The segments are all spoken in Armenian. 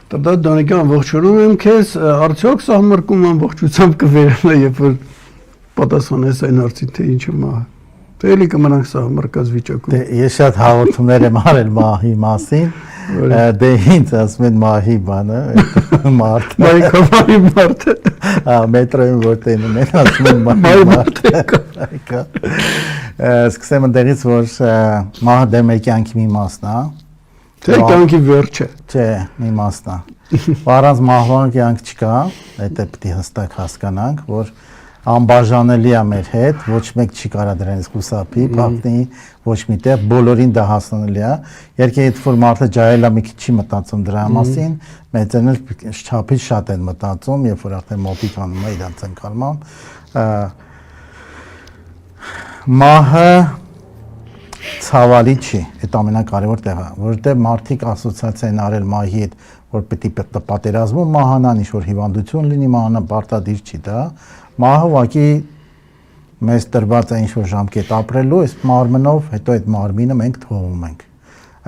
Տղա Դանիկյան, ողջունում եմ քեզ, արդյոք սահմռկում ամբողջությամբ կվերանա, երբ որ պատասխանես այն հարցին, թե ինչու մահը։ Թե էլի կմնանք սահմռկած վիճակում։ Դե ես շատ հաղորդումներ եմ արել մահի մասին, դե ինձ ասում են մահի բանը, մարդ։ Մահի մարդը։ Մետրոյում որտեղ են ասում են մահի մարդը։ Սկսեմ ընդեղից, որ մահը դե մեր կյանքի մի մասն է։ Թե կյանքի վերջը։ Չէ, մի մասն է։ Առանց մահվան կյանք չկա, դա պետք է հստակ հասկանանք, որ անբաժանելի է մեր հետ, ոչ մեկ չի կարա դրանից խուսափի, փախնի, ոչ միտեղ, բոլորին դա հասանելի է։ Երկե այդ որ մարդը ջահել է մի քիչ չի մտածում դրա մասին, մեծերն էլ չափից շատ են մտածում, երբ որ արդեն մոտիկ անում է իրանց ընկալման։ Մահը ցավալի չի, այդ ամենակարևոր տեղը, որովհետև մարդիկ ասոցիացիա են արել մահի հետ, որ պետք է պատերազմում մահանան, ինչ որ հիվանդություն լինի, մահանա պարտադիր չի դա։ Մահը ուղղակի մեզ տրված է ինչ որ ժամկետ ապրելու, այս մարմնով, հետո այդ մարմինը մենք թողում ենք։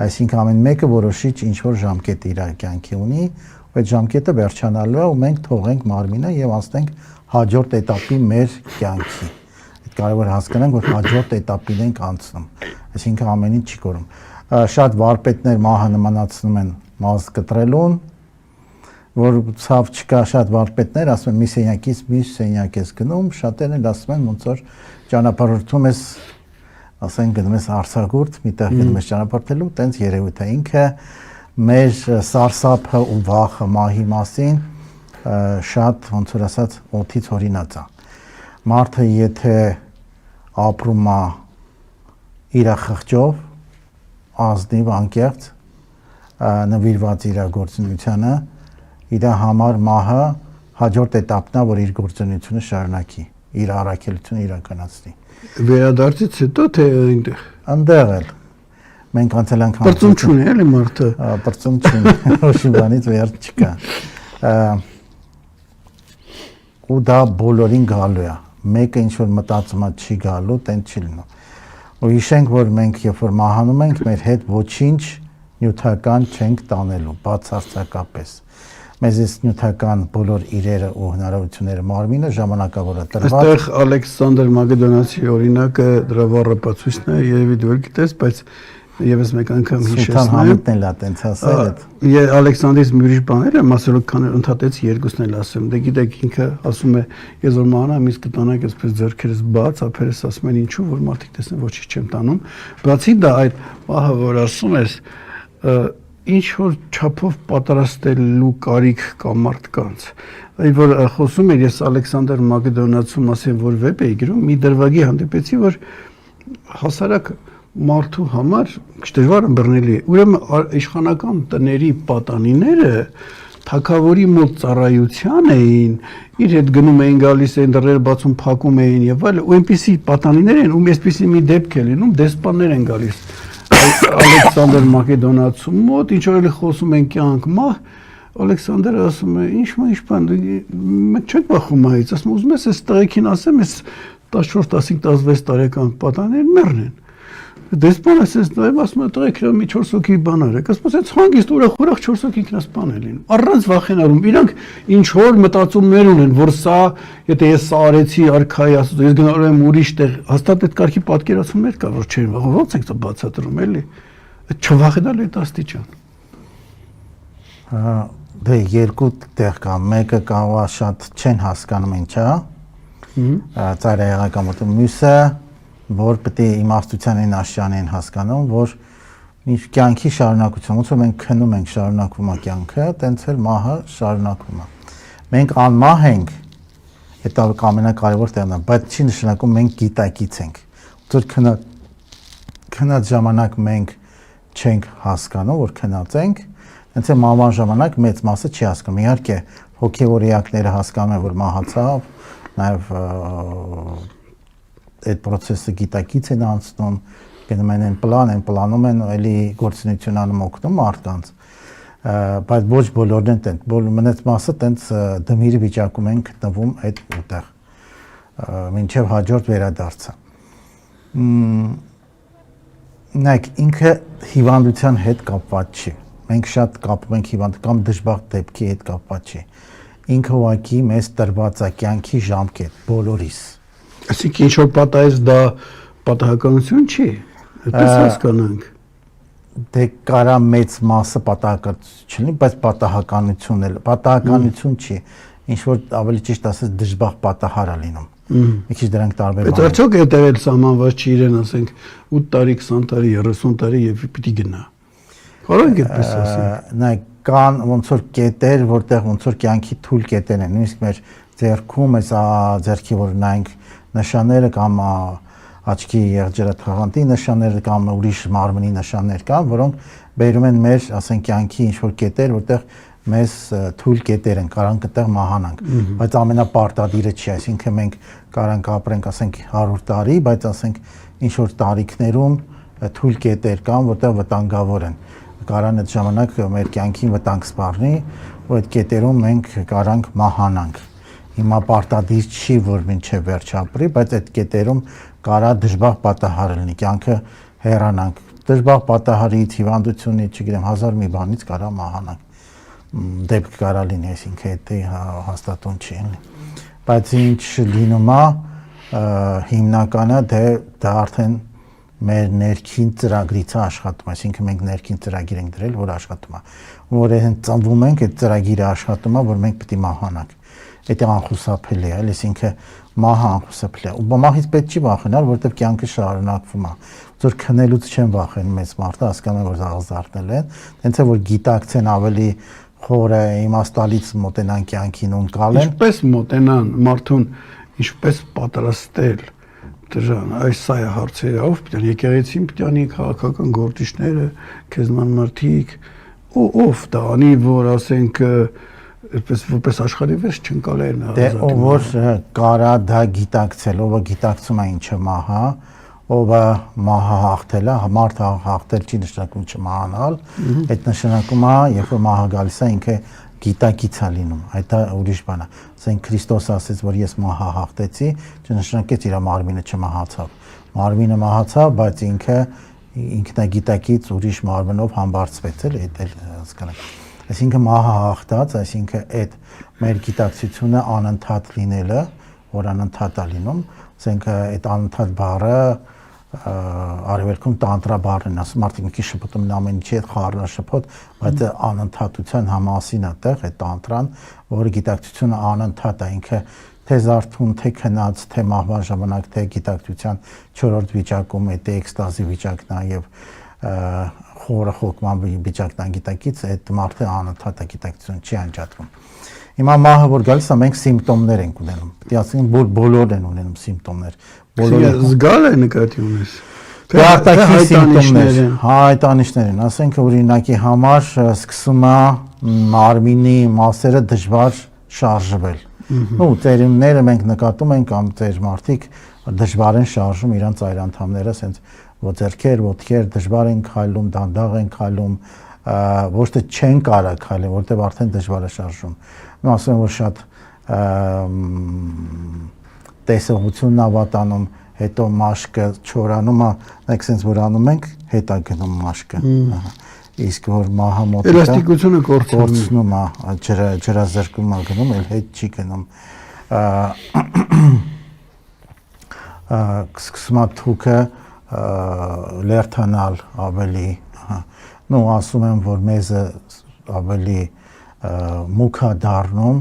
Այսինքն ամեն մեկը որոշիչ ինչ որ ժամկետ իր կյանքի ունի, ու այդ ժամկետը վերջանալու է ու մենք թողենք մարմինը եւ անցնենք հաջորդ этаպի մեր կյանքի։ Այդ կարևոր հասկանանք, որ հաջորդ этаպին ենք անցնում։ Այսինքն ամեն ինչ չի կորում։ Շատ վարպետներ մահը նմանացնում են մազ կտրելուն, որ ցավ չկա, շատ վարպետներ ասում են մի սենյակից մյուս սենյակ ես գնում, շատերն էլ ասում են ոնց որ ճանապարհորդում ես, ասենք գնում ես արձակուրդ, միտեղ գնում ես ճանապարհորդելու, տենց երևույթ է ինքը մեր սարսափը ու վախը մահի մասին շատ ոնց որ ասած օդից հորինած է։ Մարդը եթե ապրում է իր խղճով, ազնիվ, անկեղծ, նվիրված իր գործունեությանը, իր համար մահը հաջորդ этаպն է, որ իր գործունեությունը շարունակի, իր առաքելությունը իրականացնի։ Վերադարձից հետո թե այնտեղ։ Այնտեղ էլ մենք անցել ենք Պրծում չունի էլի մարդը։ Պրծում չունի, ոչ բանից վերջ չկա։ Ու դա բոլորին գալու է։ Մեկը ինչ որ մտածում է չի գալու, տենց չի լինում։ Ու հիշենք, որ մենք երբ որ մահանում ենք, մեր հետ ոչինչ նյութական չենք տանելու, բացարձակապես։ Մեզ այս նյութական բոլոր իրերը ու հնարավորությունները մարմինը ժամանակավոր է տրված։ Այստեղ Ալեքսանդր Մակեդոնացի օրինակը դրա վառապացույցն է, երևի դու էլ գիտես, բայց եւս մեկ անգամ հիշեցնեմ։ Սուլթան Համիդն էլ է տենց ասել այդ։ Ես Ալեքսանդրից մի ուրիշ բաներ եմ ասել, քան ընդհատեց երկուսն էլ ասեմ։ Դե գիտեք ինքը ասում է, ես որ մահանամ, իսկ կտանակ այսպես ձեռքերս բաց, ափերս ասում են ինչու, որ մարդիկ տեսնեն ոչինչ չեմ տանում։ Բացի դա այդ մահը, որ ասում ես, ինչ որ չափով պատրաստելու կարիք կա մարդկանց։ Այդ որ խոսում էր, ես Ալեքսանդր Մակեդոնացու մասին որ վեպ էի գրում, մի դրվագի հանդիպեցի, որ հասարակ մարդու համար դժվար ըմբռնելի է։ Ուրեմն իշխանական տների պատանիները թագավորի մոտ ծառայության էին, իր հետ գնում էին, գալիս էին, դռները բացում, փակում էին եւ այլն, ու այնպիսի պատանիներ են, ում այսպիսի մի դեպք է լինում, դեսպաններ են գալիս Ալեքսանդր Մակեդոնացու մոտ, ինչ որ էլ խոսում են կյանք մահ, Ալեքսանդրը ասում է, ինչ բան, մենք չենք բախում այից, ասում ուզում ես այս տղեկին ասեմ, այս 14-15-16 տարեկան պատանիներն մեռն են։ Դեսպանը ասես նաև ասում է տղեկ մի 4 հոգի բան արեք, ասում է հանգիստ ուրախ 4 հոգի ինքնասպան են լինում, առանց վախենալու։ Իրանք ինչ որ մտածումներ ունեն, որ սա, եթե ես սա արեցի արքայի ասած, ես գնալու եմ ուրիշ տեղ, հաստատ այդ կարգի պատկերացումներ կա, որ չեն վախ, ո՞նց եք դա բացատրում էլի։ Այդ չվախենալու այդ աստիճան։ Դե երկու տեղ կա, մեկը կարող է շատ չեն հասկանում ինչա։ Ծայրահեղական մոտում մյուսը որ պետք է իմաստության այն աշճան են հասկանում, որ ինչ կյանքի շարունակություն, ոնց որ մենք քնում ենք շարունակվում է կյանքը, տենց էլ մահը շարունակվում է։ Մենք անմահ ենք, դա ամենակարևոր տեղն է, բայց չի նշանակում մենք գիտակից ենք։ Ոնց որ քնած ժամանակ մենք չենք հասկանում, որ քնած ենք, տենց է մահվան ժամանակ մեծ մասը չի հասկանում։ Իհարկե, հոգևոր էակները հասկանում են, որ մահացավ, նաև այդ process-ը գիտակից են անցնում, գնում են պլանում են, էլի գործունեություն անում օգնում մարդկանց, բայց ոչ բոլորն են տենց, մնաց մասը տենց դմիրի վիճակում են գտնվում այդ ուտեղ, մինչև հաջորդ վերադարձը։ Նայեք, ինքը հիվանդության հետ կապված չի, մենք շատ կապում ենք հիվանդ կամ դժբախտ դեպքի հետ կապված չի։ Ինքը ուղղակի մեզ տրված է կյանքի ժամկետ բոլորիս։ Այսինքն ինչ որ պատահեց դա պատահականություն չի։ Այդպես հասկանանք։ Դե կարա մեծ մասը պատահականություն չլինի, բայց պատահականություն չի։ Ինչ որ ավելի ճիշտ ասած դժբախտ պատահար է լինում։ Մի քիչ դրանք տարբեր բաներ։ Բայց արդյոք հետևել սահմանված չի իրեն, ասենք 8 տարի, 20 տարի, 30 տարի եւ պիտի գնա։ Կարող ենք այդպես ասել։ Նայ կան ոնց որ կետեր, որտեղ ոնց որ կյանքի թույլ կետեր են, նույնիսկ մեր ձեռքում էս ձեռքի որ նայենք նշանները կամ աչքի եղջերաթաղանթի նշանները կամ ուրիշ մարմնի նշաններ կան, որոնք բերում են մեր, ասենք, կյանքի ինչ որ կետեր, որտեղ մեզ թույլ կետեր են, կարանք այդտեղ մահանանք, բայց ամենապարտադիրը չի, այսինքն մենք կարանք ապրենք, ասենք 100 տարի, բայց ասենք ինչ որ տարիքներում թույլ կետեր կան, որտեղ վտանգավոր են, կարան այդ ժամանակ մեր կյանքին վտանգ սպառնի, ու այդ կետերում մենք կարանք մահանանք։ Հիմա պարտադիր չի, որ մինչև վերջ ապրի, բայց այդ կետերում կարա դժբախտ պատահար լինի, կյանքը հեռանանք, դժբախտ պատահարից, հիվանդությունից, չգիտեմ, 1000 մի բանից կարա մահանանք, դեպք կարա լինի, այսինքն դա հաստատուն չի լինի, բայց ինչ լինում է, հիմնականը դա արդեն մեր ներքին ծրագրից է աշխատում, այսինքն մենք ներքին ծրագիր ենք դրել, որ աշխատում է, որ հենց ծնվում ենք, այդ ծրագիրը աշխատում է, որ մենք պետք է մահանանք, դա անխուսափելի է, այսինքն մահը անխուսափելի է, ու մահից պետք չի վախենալ, որովհետև կյանքը շարունակվում է, որ քնելուց չեն վախենում մեծ մարդը, հասկանում են, որ զարթնել են, հենց է որ գիտակցեն ավելի խորը իմաստալից մոտենան կյանքին ունկալեն։ Ինչպես մոտենան մարդուն, ինչպես պատրաստել դրան, այս սա է հարցերը, ով պիտան եկեղեցին պիտանի քաղաքական գործիչները, քեզնման մարդիկ, ով դա անի, որ ասենք որպես աշխարհի վերջ չընկալեն դե ով որ կարա դա գիտակցել, ով գիտակցում է ինչը մահա, ով մահը հաղթել է, մարդը հաղթել չի նշանակում չմահանալ, այդ նշանակում է, երբ որ մահը գալիս է, ինքը գիտակից է լինում, այդ ուրիշ բան է, ասենք Քրիստոս ասեց, որ ես մահը հաղթեցի, չնշանակեց իր մարմինը չմահացավ, մարմինը մահացավ, բայց ինքը ինքնագիտակից ուրիշ մարմնով համբարձվեց, էլ հասկանաք։ Այսինքն մահը հաղթած, այսինքն այդ մեր գիտակցությունը անընդհատ լինելը, որ անընդհատ է լինում, ասենք այդ անընդհատ բառը արևելքում տանտրա բառն են ասում, մարդիկ մի քիչ շփոթում են ամեն ինչի հետ խառնաշփոթ, բայց անընդհատության համասին է տեղ այդ տանտրան, որը գիտակցությունը անընդհատ է, ինքը թե զարթուն, թե քնած, թե մահվան ժամանակ, թե գիտակցության 4-րդ վիճակում, այդ էքստազի վիճակն է եւ խորը խոկման վիճակն անգիտակից այդ մարդը անընդհատ է գիտակցություն չի անջատվում։ Հիմա մահը որ գալիս է մենք սիմպտոմներ ենք ունենում։ Պետք է ասենք բոլորն են ունենում սիմպտոմներ։ Բոլորը զգալ է նկատի ունես։ Թե արտաքին սիմպտոմներ, հայտանիշներ են, ասենք օրինակի համար սկսում է մարմինի մասերը դժվար շարժվել։ Ու ծերունները մենք նկատում ենք կամ ծեր մարդիկ դժվար են շարժում իրանց այր անդամները, ասենց ձեռքեր, ոտքեր դժվար են քայլում, դանդաղ են քայլում, ոչ թե չեն կարող քայլել, որտեղ արդեն դժվար է շարժում։ Ու ասում եմ, որ շատ տեսողությունն ավատանում, հետո մաշկը չորանում է, մենք sense որ անում ենք, հետա գնում մաշկը։ Իսկ որ մահը մոտ է, էլաստիկությունը կորցնում է, ջրազրկում է գնում, էլ հետ չի գնում։ Սկսում է թուքը լերթանալ ավելի, նո ասում եմ, որ մեզը ավելի մուք է դառնում,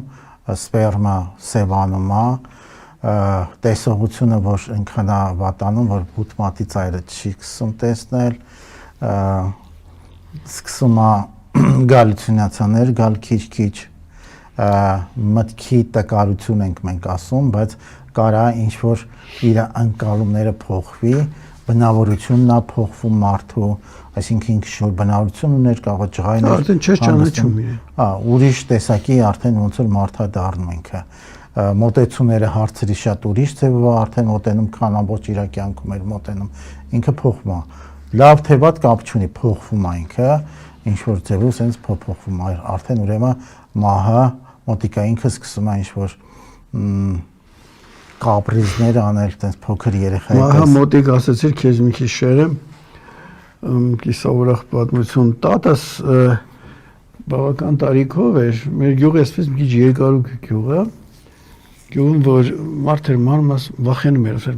սպերմը սևանում է, տեսողությունը, որ ինքան է վատանում, որ բութմատի ծայրը չի սկսում տեսնել, սկսում է գալյուցինացիաներ գալ քիչ-քիչ, մտքի տկարություն ենք մենք ասում, բայց կարա ինչ-որ իր ընկալումները փոխվի, բնավորությունն է փոխվում մարդու, այսինքն ինչ-որ բնավորություն ուներ, կարող է ջղային արդեն չէ ճանաչում իրեն։ Ուրիշ տեսակի արդեն ոնց որ մարդա դառնում ինքը։ Մոտեցումները հարցերի շատ ուրիշ ձևով արդեն մոտենում, քան ամբողջ իր կյանքում էր մոտենում, ինքը փոխվում է։ Լավ թե վատ կապ չունի, փոխվում է ինքը, ինչ որ ձևով sense փոփոխվում է, արդեն ուրեմն մահը մոտիկա ինքը սկսում է ինչ որ կապրիզներ անել, տես փոքր երեխայի պես։ Մահը մոտիկ ասեցիր, քեզ մի քիչ շերեմ, կիսավորախ պատմություն, տատս բավական տարիքով էր, մեր գյուղը այսպես մի քիչ երկարուկ գյուղ է, գյուղում որ մարդեր մարմաս վախենում էր, ասել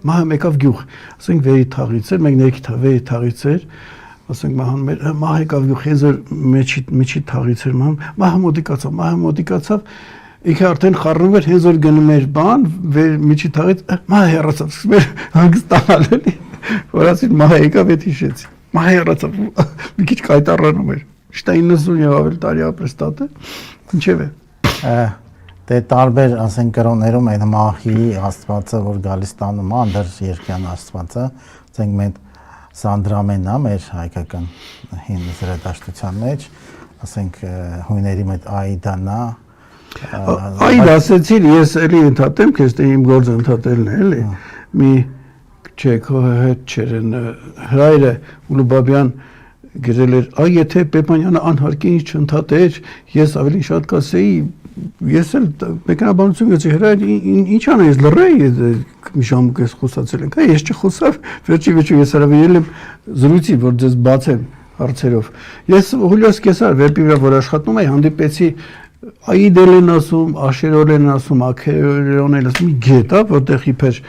մահը եկավ գյուղ, ասենք վերի թաղից էր, մենք ներքի վերի թաղից էր, ասենք մահը եկավ գյուղ, հենց որ միջի թաղից էր, մահը մոտիկացավ, ինքը արդեն խառնում էր, հենց որ գնում էր բան, միջի թաղից մահը հեռացավ, սկսում էր հանգստանալ էլի, որ ասին մահը եկավ, էդ հիշեցի, մահը հեռացավ, մի քիչ կայտառանում էր, շտա 90 եւ ավելի տարի ապրես տատը, ինչև է։ Դե տարբեր, ասենք կրոններում այդ մահի աստվածը, որ գալիս տանում է, անդր երկյան աստվածը, ասենք մենք Սանդրամենն է մեր հայկական հին զրադաշտության մեջ, ասենք հույների մեջ Այդանն է։ Այդ ասեցին, ես էլի ընդհատեմ, քեզ դե իմ գործը ընդհատելն է, էլի։ Մի չէ, քո հետ չէր Հրայրը Ուլուբաբյան գրել էր, այ եթե Պեպանյանը անհարկի ինչ չընդհատեր, ես ավելի շատ կասեի, ես էլ մեքենաբանություն գեցի Հրայր, ինչ անեի, ես լռեի, մի ժամուկ ես խոսացել ենք, ես չխոսավ, վերջի ես հրավիրել եմ զրույցի, որ ձեզ բացեմ հարցերով։ Ես Հուլիոս Կեսար վեպի վրա որ աշխատում էի, հանդիպեցի Այդել են ասում, Աշերոլ են ասում, Աքերոն են ասում, մի գետ է, որտեղ իբր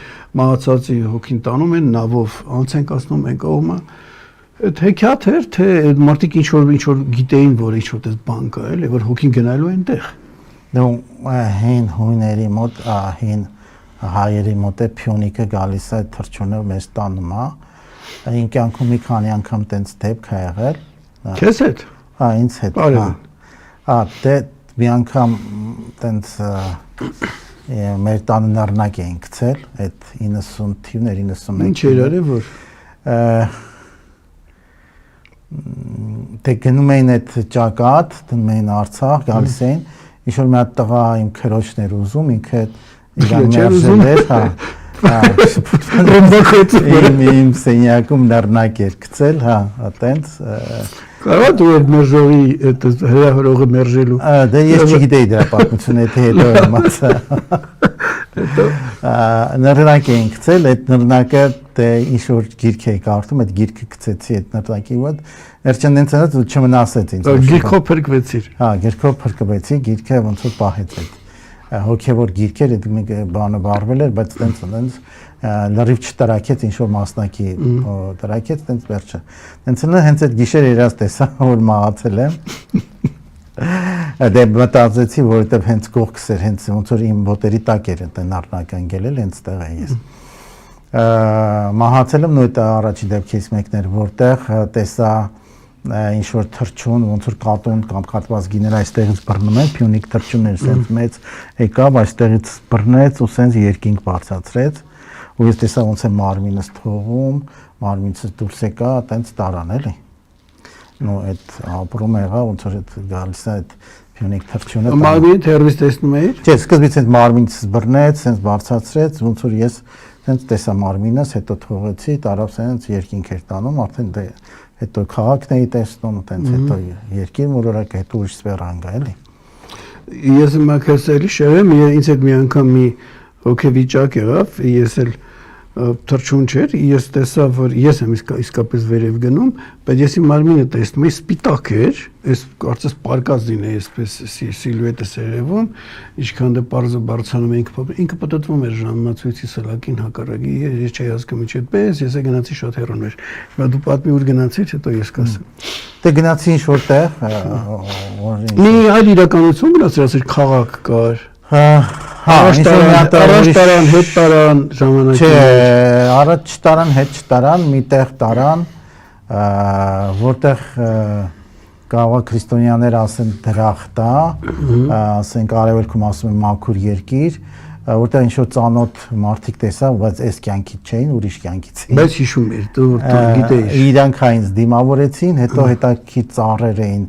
մահացածի հոգին տանում են նավով, անց են կացնում են կողմը։ Այդ հեքիաթ էր, թե այդ մարդիկ ինչ որ գիտեին, որ ինչ որ դες բան կա, էլի, որ հոգին գնալու են տեղ։ Դու հին հույների մոտ, հին հայերի մոտ է Փյունիկը գալիս է թռչունով մեզ տանում է։ Իմ կյանքում մի քանի անգամ տենց դեպք ա եղել։ Քեզ հետ։ Հա, ինձ հետ։ Դե մի անգամ տենց մեր տանը նռնակ էին գցել, այդ 90 թիվներ 91։ Ինչ էր արել որ դե գնում էին այդ ճակատ, դնում էին Արցախ, գալիս էին, ինչ որ մի հատ տղա իմ քրոջն էր ուզում, ինքը իրան մերժել էր, հա։ Իմ սենյակում նռնակ էր գցել, հա, տենց Կարո՞ղ դու այդ մերժողի այդ հրահրողը մերժելու։ Դե ես չգիտեի դրա պատմությունը, թե հետո իմացա։ Նռնակ էին գցել, այդ նռնակը դե ինչ որ գիրք էի կարդում, այդ գիրքը գցեցի այդ նռնակի մոտ, վերջին դենցած ու չմնացեց ինձ։ Գիրքով փրկվեցիր։ Հա, գիրքով փրկվեցի, գիրքը ոնց որ պահեց այդ հոգևոր գիրքեր, այդ մի բանը բարվել էր, բայց տենց լրիվ չտրակեց ինչ որ մասնակի տրակեց տենց վերջը տենց հենց այդ գիշեր երաս տեսա որ մահացել եմ դե մտածեցի որովհետև հենց կողքս էր հենց ոնց որ իմ ոտերի տակ էր ընտեն առնական գելել հենց տեղ է ես մահացել եմ նույն առաջի դեպքից մեկն էր որտեղ տեսա ինչ որ թռչուն ոնց որ կատուն կամ կատված գիներ այստեղից բռնում են Փյունիկ թռչուններ սենց մեծ եկավ այստեղից բռնեց ու սենց երկինք բարձրացրեց ու ես տեսա ոնց է մարմինս թողում, մարմինս դուրս եկա, տենց տարան էլի։ Նո այդ ապրում եղա, ոնց որ այդ գալիս է այդ Փյունիկ թռչունը։ Մարմինը թերվից տեսնում էիր։ Չէ, սկզբից այդ մարմինս բռնեց, սենց բարձրացրեց, ոնց որ ես սենց տեսա մարմինս, հետո թողեցի, տարավ սենց երկինք էր տանում, արդեն դե հետո քաղաքն էի տեսնում, տենց հետո երկիր մոլորակ, հետո ուրիշ սվերանգա էլի։ Ես հիմա քեզ էլի շեղեմ, ինձ հետ մի անգամ մի հոգեվիճակ եղավ, ես էլ թռչուն չէր, ես տեսա, որ ես եմ իսկապես վերև գնում, բայց ես իմ մարմինը տեսնում էի սպիտակ էր, ես կարծես պարկած լինեի այսպես սիլուետը երևում, ինչքան դե պարզը բարձրանում ինքը պատտվում էր ժամանացույցի սլակին հակառակի, ես չէի հասկանում ինչ այդպես, ես գնացի շատ հեռուն էր։ Հիմա դու պատմի ուր գնացիր, հետո ես կասեմ։ Դե գնացի ինչ որտեղ, մի այլ իրականություն գնացիր, ասիր քաղաք կար։ Առաջ տարան, հետ տարան ժամանակի։ Չէ, առաջ տարան, հետ չտարան, մի տեղ տարան, որտեղ կարող քրիստոնյաներ ասեն դրախտ է, ասենք արևելքում ասում են մաքուր երկիր, որտեղ ինչ որ ծանոթ մարդիկ տեսա, բայց այս կյանքից չէին, ուրիշ կյանքից էին։ Բայց հիշում էր, դու գիտեիր։ Իրանք այնց դիմավորեցին, հետո հետաքրքիր ծառեր էին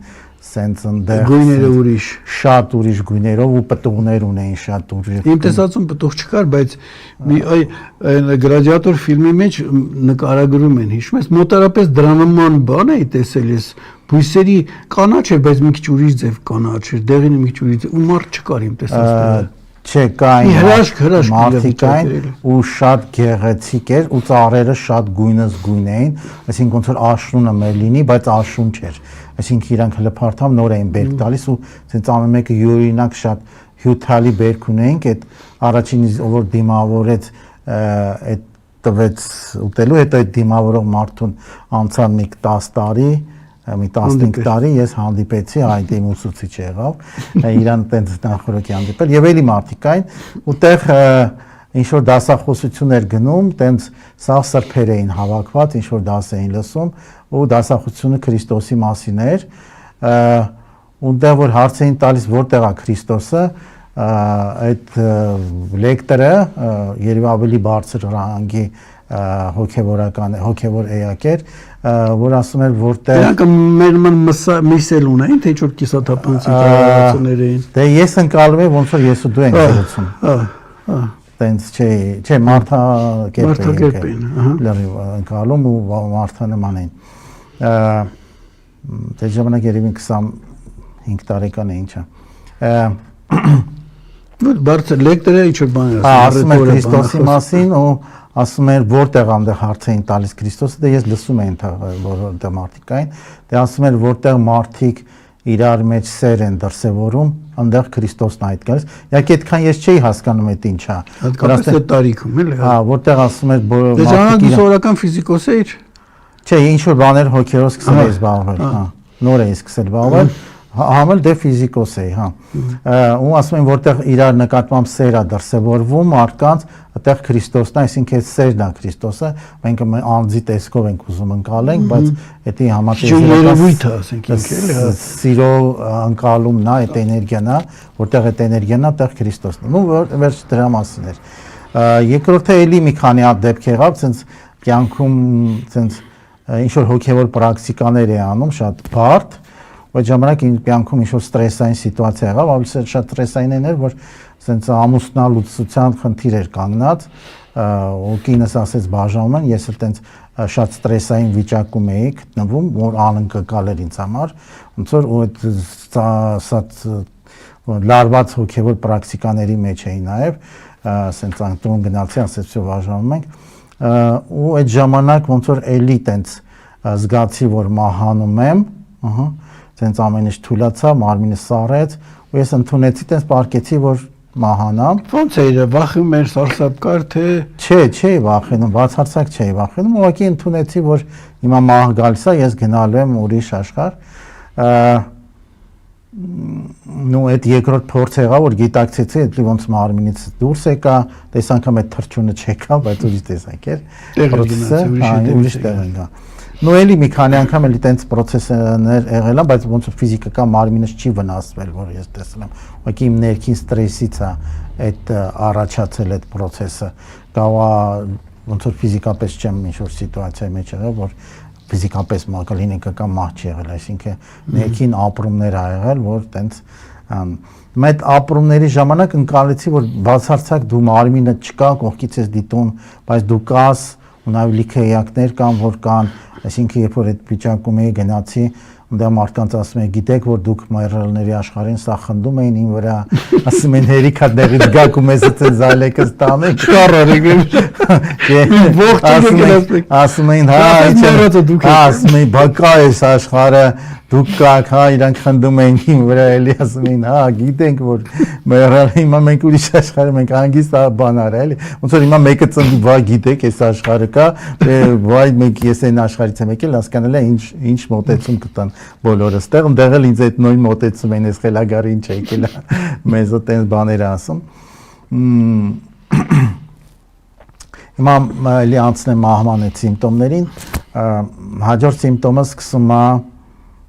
սենց ընդեղ գույները ուրիշ շատ ուրիշ գույներով ու պտուղներ ունեին շատ ուրիշ։ Իմ տեսածում պտուղ չկար, բայց մի գլադիատոր ֆիլմի մեջ նկարագրում են, հիշում ես, մոտարապես դրամական բան էի տեսել ես, բույսերի կանաչ էր, բայց մի քիչ ուրիշ ձև կանաչ էր, դեղինը մի քիչ ուրիշ ու մարդ չկար իմ տեսածները։ Չէ, կային հրաշք մարդիկ կային իրավիճակներ։ ու շատ գեղեցիկ էր ու ծառերը շատ գույնս գույն էին, այսինքն ոնց որ աշունը մեր լինի, բայց աշուն չէր։ Այսինքն իրանք հլփարտամ նոր էին բերք տալիս ու ցենց ամեն մեկը յուրօրինակ շատ հյութալի բերք ունեինք, այդ առաջին որ դիմավորեց այդ տվեց ուտելու, հետո այդ դիմավորող մարդուն անցան մի 10 տարի, մի 15 տարի ես հանդիպեցի, այդ իմ ուսուցիչ եղավ, իրան տենց նախորդ հանդիպել եւ էլի մարդիկ կային, ու տեղ ինչ որ դասախոսություն էր գնում, տենց սաղ սրբեր էին հավաքված, ինչ որ դաս էին լսում, ու դասախոսությունը Քրիստոսի մասին էր, ու դեռ որ հարց էին տալիս որտեղ է Քրիստոսը, այդ լեկտորը երևի ավելի բարձր ռանգի հոգևոր էակ էր, որ ասում էր որտեղ Դրանք մեր միսել ունեին, թե ինչ-որ կիսաթափանցի կարողություններ էին։ Դե ես ընկալում եմ ոնց որ ես ու դու ենք զրուցում։ Տենց չէ, մարդակերպ էին, լրիվ ընկալում ու մարդանման էին։ Դե ժամանակ երևի 25 տարեկան է ինչա։ Բարձր լեկտորը ինչ-որ բան էր ասում էր Քրիստոսի մասին ու ասում էր որտեղ անդեղ հարց էին տալիս Քրիստոսը, դե ես լսում էին որտեղ մարդիկ կային, դե ասում էր որտեղ մարդիկ իրար մեջ սեր են դրսևորում, անդեղ Քրիստոսն այդ գալիս։ Իհարկե այդքան ես չէի հասկանում այդ ինչա։ Հատկապես այդ տարիքում էլի։ Հա, որտեղ ասում էր Դե ժամանակ սովորական ֆիզիկոս էր։ Չէ, ինչ որ բաներ հոգերով սկսել էի զբաղվել, հա։ Նոր էի սկսել զբաղվել։ Համել դե ֆիզիկոս էի, հա։ Ու ասում են որտեղ իրար նկատմամբ սեր է դրսևորվում մարդկանց, այդտեղ Քրիստոսն է, այսինքն այդ սերն է Քրիստոսը, մենք անձի տեսքով ենք ուզում ընկալենք, բայց դա համատեքստը, ասենք ինքը, էլի, սիրո ընկալումն է, այդ էներգիան է, որտեղ այդ էներգիան է, այդտեղ Քրիստոսն է։ Ու վերջ դրա մասին էր։ Երկրորդը էլի մի քանի հատ դեպք եղավ, ցենց կյանքում ցենց ինչ որ հոգևոր պրակտիկաներ է անում, շատ բարդ Այդ ժամանակ իմ կյանքում ինչ-որ ստրեսային սիտուացիա եղավ, ավելի շատ ստրեսային էր, որ ասենց ամուսնալուծության խնդիր էր կանգնած, ու կինս ասեց բաժանում են, ես էլ տենց շատ ստրեսային վիճակում էի գտնվում, որ անկկալ էր ինձ համար, ոնց որ ու այդ լարված հոգևոր պրակտիկաների մեջ էի նաև, ասենց անկտուն գնացի, ասեց всё բաժանում ենք, ու այդ ժամանակ ոնց որ էլի տենց զգացի, որ մահանում եմ, ահա Տենց ամեն ինչ թույլացա, մարմինը սառեց, ու ես ընդունեցի, տենց պարկեցի, որ մահանամ։ Ոնց էր, վախում էր, սարսափ կար, թե Չէ, վախենում, բացարձակ չէի վախենում, ուղղակի ընդունեցի, որ հիմա մահ գալիս է, ես գնալու եմ ուրիշ աշխարհ։ Նու այդ երկրորդ փորձ եղավ, որ գիտակցեցի, այդ ոնց մարմինից դուրս եկա, տես անգամ այդ թրջունը չեկա, բայց ուրիշ տեսակ էր։ Ուրիշ տեղ ընկա։ Նու էլի մի քանի անգամ էլի տենց պրոցեսներ եղել են, բայց ոնց որ ֆիզիկական մարմինս չի վնասվել, որ ես տեսել եմ։ Ուղղակի իմ ներքին ստրեսից է այդ առաջացել այդ process-ը։ Կարող ոնց որ ֆիզիկապես չեմ ինչ-որ սիտուացիայի մեջ եղել, որ ֆիզիկապես կլինիկական մահ չի եղել, այսինքն ներքին ապրումներ ա եղել, որ տենց Այդ ապրումների ժամանակ ընկալեցի, որ բացարձակ դու մարմինը չկա, կողքից ես դիտում, բայց դու կաս ու նաև լիքը էակներ կան, որ կան, այսինքն երբ որ այդ վիճակում էի գնացի, Դա մարդկանց ասում են, գիտեք, որ դուք մայրալների աշխարհին սա խնդում էին ին վրա, ասում են հերիքա դեղից գաք ու մեզ էս զալեկս տանեք, շարարեք։ Ասում են, ասում են, բակա էս աշխարհը, դուք կաք, հա, իրանք խնդում էին ին վրա, էլի ասում են, հա, գիտենք, որ մայրալը հիմա մենք ուրիշ աշխարհը մենք հանգիստ բան արա, էլի։ Ոնց որ հիմա մեկը ծնվի, վայ, գիտեք, էս աշխարհը կա, վայ, մենք ես այն աշխարհից եմ եկել, հասկանալ է ինչ մոտեցում կտան բոլորս տեղ, ընդեղ էլ ինձ այդ նույն մոտեցում են, ես խելագարի ինչ եկել է, մեզ տենց բաներ ասում։ Հիմա էլի անցնեմ մահման այդ սիմպտոմներին, հաջորդ սիմպտոմը սկսում է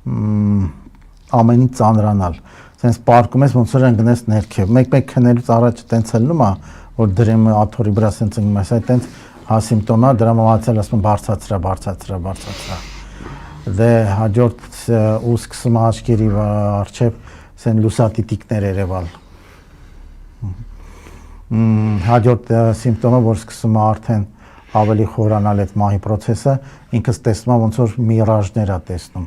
ամենից ծանրանալ, սենց պարկում ես, ոնց որ ընգնես ներքև, մեկ քնելուց առաջ տենց հլնում է, որ դրեմ աթորի վրա սենց ընգնում ես, այդ տենց հա սիմպտոմը, դրա մոհացել ասում բարձացրա, դե հաջորդ ու սկսում է աչքերի առջև սեն լուսատիտիկներ երևալ, հաջորդ սիմպտոմը, որ սկսում է արդեն ավելի խորանալ այդ մահի պրոցեսը, ինքս տեսնում է ոնց որ միրաժներ է տեսնում,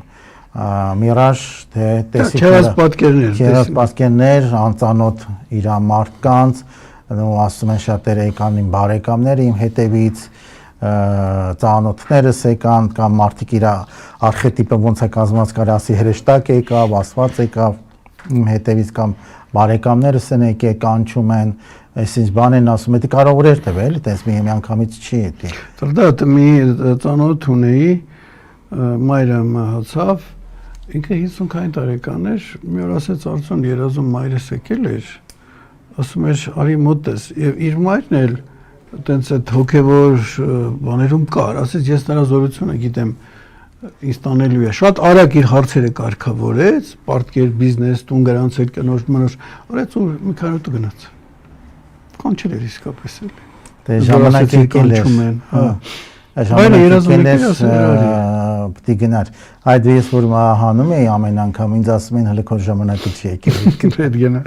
միրաժ թե Չերած պատկերներ, չերած պատկերներ, անծանոթ իր մարդկանց, ու ասում են շատերը եկան իմ բարեկամները իմ հետևից, ծանոթներս եկան, կամ մարդիկ իր արխետիպը ոնց է կազմված կարի ասի հրեշտակ եկավ, ասված եկավ իմ հետևից, կամ բարեկամներս են եկել կանչում են, այսինչ բան են ասում, դա կարող էր տվել, էլի, տես մի անգամից չի էդի։ Դա մի ծանոթ ունեի, մայրը մահացավ, ինքը 50 տարեկան էր, մի օր ասեց Արցուն երազում մայրս եկել էր, ասում էր արի մոտես, եւ իր մայրն էլ տենց այդ հոգեվոր բաներում կար, ասեց ես նրա զորությունը գիտեմ, ինձ տանելու է, շատ արագ իր հարցերը կարգավորեց, պարտքեր, բիզնես, տուն գրանցել, կնոջ, մնոջ, արեց ու մի քանի օր գնաց։ Կանչել էր իսկապես էլի։ Դե ժամանակ եկել էր։ Ժամանակ եկել էր, պիտի գնար։ Այդ ես որ հանում էի ամեն անգամ, ինձ ասում են հələ քո ժամանակը չի եկել։ Այդ գնա։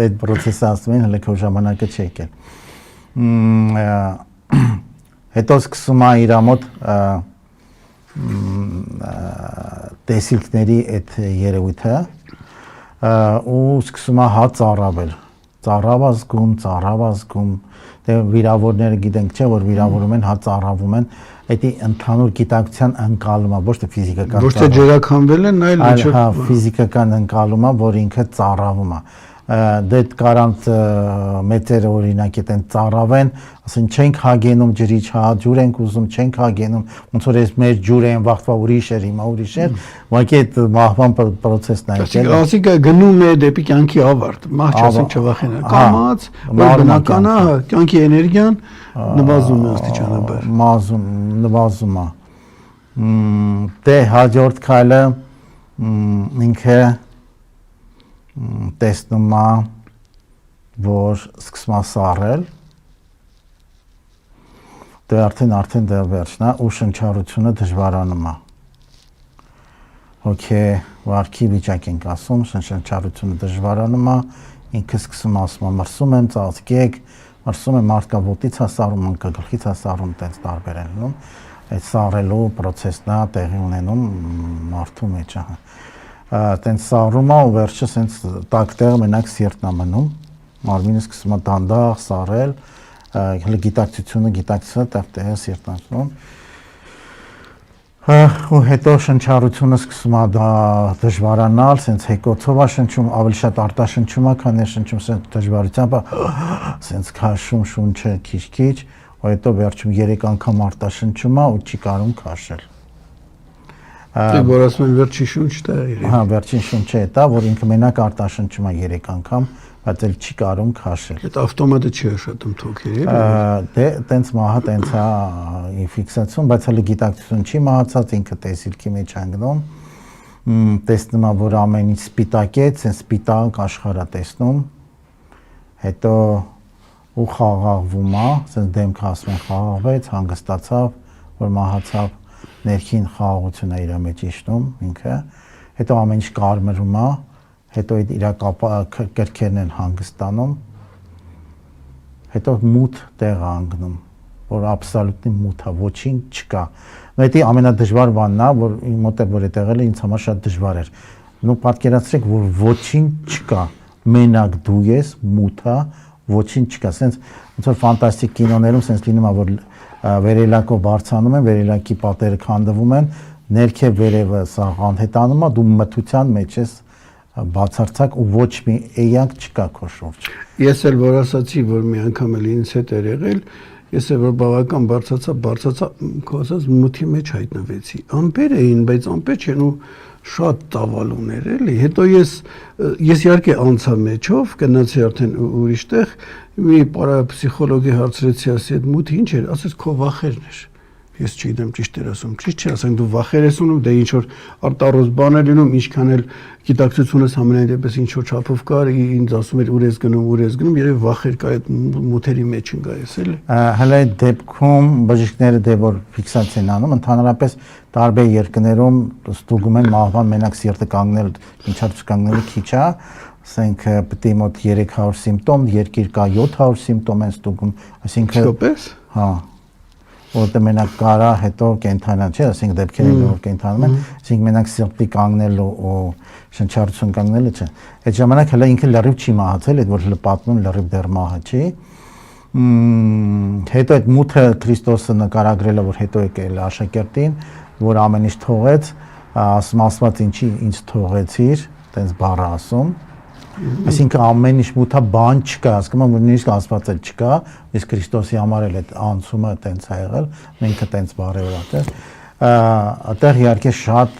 Այդ process-ը ասում են հələ քո ժամանակը չի եկել։ Հետո սկսում է իր մոտ տեսիլքների այդ երևույթը ու սկսում է հաց ծառավել, դե վիրավորները գիտենք չէ որ վիրավորում են, հաց ծառավում են, դա ընդհանուր գիտակցության ընկալում է, ոչ թե ֆիզիկական։ Ոչ թե ջերակամվել են, այլ հա, ֆիզիկական ընկալում է, որ ինքը ծառավում է։ Դե կարանց մեծերը օրինակ այդեն ծառավեն, ասեն չենք հագենում ջրի չա, ջուր ենք ուզում, չենք հագենում, ոնց որ այս մեր ջուրը են վաղվա ուրիշ էր, հիմա ուրիշ էր, ուղղակի այդ մահվան process-ն է եկել։ Ասիկա գնում է դեպի կյանքի ավարտ, մահ չասենք չվախենա, կամած, որ բնական է, կյանքի էներգիան նվազում է աստիճանաբար։ Նվազում է։ Դե հաջորդ քայլը ինքը տեսնում է, որ սկսում է սառել, դե արդեն դա վերջն է, ու շնչառությունը դժվարանում է։ Հոգեվարքի վիճակ ենք ասում, շնչառությունը դժվարանում է, ինքը սկսում ասում է մրսում եմ, ծածկեք, մրսում եմ մարդկա ոտից է սառում, անկա գլխից է սառում, տենց տարբեր են լինում, այդ սառելու պրոցեսն է տեղի ունենում մարդու մեջ է։ Տենց սառում է ու վերջը սենց տակ տեղ մենակ սիրտն է մնում, մարմինը սկսում է դանդաղ սառել, հələ գիտակցությունը տեղ սիրտն է մնում, ու հետո շնչառությունը սկսում է դժվարանալ, սենց հեկոցով է շնչում, ավելի շատ արտաշնչում է, քան շնչում սենց դժվարությամբ է, սենց քաշում շունչը քիչ-քիչ, ու հետո վերջում 3 անգամ արտաշնչում է ու չի կարում քաշել։ Որ ասում են վերջին շունչը է։ Հա, վերջին շունչը է դա, որ ինքը մենակ արտաշնչում է 3 անգամ, բայց էլ չի կարում քաշել։ Այդ ավտոմատը չի աշխատում թոքերի։ Դե տենց մահը տենց է ֆիքսացիոն, բայց հələ գիտակցություն չի մահացած, ինքը տեսիլքի մեջ անգնում։ Տեսնում է, որ ամեն ինչ սպիտակ է, ցենց սպիտակ աշխարհ է տեսնում։ Հետո ու խաղաղվում է, ցենց դեմքը ասում են խաղաղվեց, հանգստացավ, որ մահացավ, ներքին խաղաղություն է իր մեջ իշտում ինքը, հետո ամեն ինչ կարմրում է, հետո իր կրքերն են հանգստանում, հետո մութ տեղ է անգնում, որ աբսոլյուտնի մութ է, ոչինչ չկա։ Դա ամենադժվար բանն է, որ իմ մոտ որ է տեղել ինձ համար շատ դժվար էր։ Նու պատկերացրեք, որ ոչինչ չկա, մենակ դու ես, մութ է, ոչինչ չկա, սենց ոնց որ ֆանտաստիկ կինոներում սենց լինում է, որ վերելակով բարձանում են, վերելակի պատերը քանդվում են, ներքև վերևը սա անհետանում է, դու մթության մեջ ես բացարձակ ու ոչ մի էյանք չկա քո շուրջ։ Ես էլ որ ասացի, որ մի անգամ էլ ինձ հետ էր եղել, ես էլ որ բավական բարձրացա, քո ասած մութի մեջ հայտնվեցի։ Ամպեր էին, բայց ամպեր չեն ու շատ տավալուներ էլի։ Հետո ես իհարկե անցա մեջով, գնացի արդեն ուրիշ տեղ, մի պարապսիխոլոգի հարցրեցի, ասի այդ մութը ինչ էր, ասեց քո վախերն էր։ Ես չգիտեմ ճիշտ էր ասում, ճիշտ չէ, ասենք դու վախեր ես ունում, դե ինչ որ արտառոց բան է լինում, ինչքան էլ գիտակցությունս համենայն դեպս ինչ որ չափով կար, ինձ ասում էր ուր ես գնում, երևի վախեր կա այդ մութերի մեջ ընկա ես էլի։ Հələ այդ դեպքում բժիշկները դե որ ֆիքսացիա են անում, ընդհանրապես տարբեր երկրներում ստուգում են մահվան մենակ սիրտը կանգնել, ինչարց կանգնելը քիչ է, ասենք պետք է մոտ 300 սիմպտոմ, երկիր կա 700 սիմպտոմ են ստուգում, այսինքն Իսկապես։ Հա։ որտեղ մենակ կարա հետո կենթանան, չէ, ասենք դեպքերը որ կենթանում են, ասենք մենակ սրտի կանգնելու ու շնչառություն կանգնելը չէ։ Այդ ժամանակ հələ ինքը լրիվ չի մահացել, այդ որ հələ պատմում լրիվ դեռ մահը չի։ Հետո այդ մութը Քրիստոսը նկարագրելը, որ հետո եկել աշակերտին, որ ամեն ինչ թողեց, ասված ինչի ինձ թողեցիր, տենց բառը ասում։ Այսինքն ամեն ինչ մութա բան չկա, հասկանում եմ, որ նույնիսկ ասված էլ չկա, իսկ Քրիստոսի համար էլ այդ անցումը տենց է եղել, ինքը տենց բառը ուրախ է։ Այդտեղ իհարկե շատ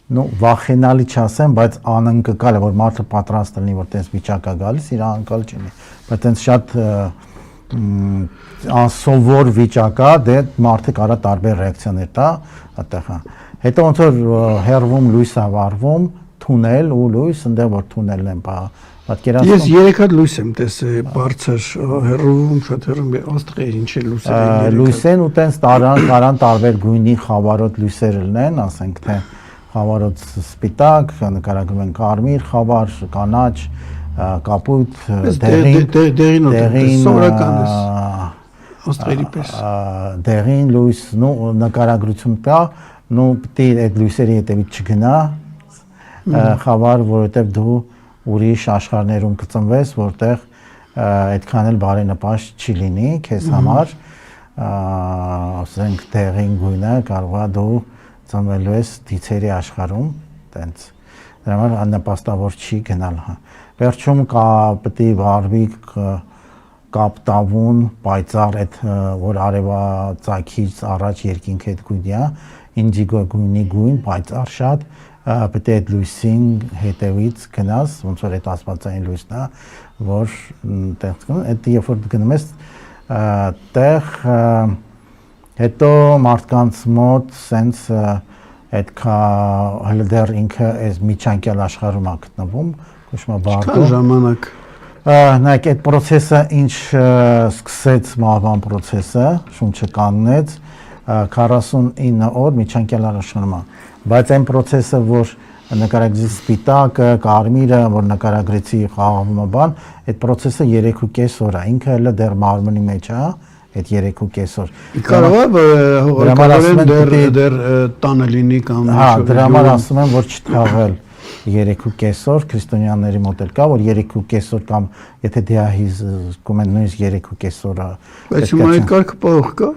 վախենալի չասեմ, բայց անընկալ է, որ մարդը պատրաստ լինի, որ տենց վիճակ է գալիս, իր անկալ չլինի, բայց տենց շատ անսովոր վիճակ է, դե մարդը կարա տարբեր ռեակցիաներ տա այդտեղ։ Հետո ոնց որ հեռվում լույս է վառվում, թունել ու լույս, այնտեղ որ թունելն են պատկերացնում։ Ես 3 հատ լույս եմ տեսել, բարձր հեռվում, շատ հեռվում, աստղեր ինչ է լույսեր։ Լույսեն ու տենց տարան տարբեր գույնի խավարոտ լույսեր լինեն, ասենք թե խավարոտ սպիտակ, նկարագրում են կարմիր խավար, կանաչ, կապույտ, դեղին, սովորական է աստղերի պես։ Դեղին լույս, նկարագրություն կա, պետք է այդ լույսերի հետևից չգնա խավար, որովհետև դու ուրիշ աշխարհներում կծնվես, որտեղ այդքան էլ բարենպաստ չի լինի քեզ համար, ասենք դեղին գույնը կարող է դու ծնվելու ես դիցերի աշխարհում, տենց դրա համար աննպաստավոր չի գնալ։ Վերջում պետք է վարվի կապտավուն, պայծառ այդ որ արևածագից առաջ երկինքը այդ գույնի է, ինդիգո գույնի գույն, պայծառ շատ, պետք է այդ լույսին հետևից գնաս, ոնց որ այդ աստվածային լույսն է, որ տեղ գնում, այդ երբ որ գնում ես տեղ հետո մարդկանց մոտ սենց այդքա հələ դեռ ինքը այս միջանկյալ աշխարհում է գտնվում, կոչվում է բարդո։ Քան ժամանակ նայեք այդ process-ը ինչ սկսեց մահվան process-ը, շունչը կանգնեց 49 օր միջանկյալ աշխարհում է, բայց այն process-ը որ նկարագրեցի սպիտակը, կարմիրը, որ նկարագրեցի խաղաղումը բան, այդ process-ը 3.5 օր է, ինքը հələ դեռ մարմնի մեջ է, այդ 3.5 օր։ Կարող է դեռ տանը լինի կամ հա, դրա համար ասում եմ, որ չթաղել 3.5 օր, քրիստոնյաների մոտ էլ կա, որ 3.5 օր կամ եթե դիահիզ կում են նույնիսկ 3.5 օրը։ Բայց հիմա այդ կարգը պահող կա։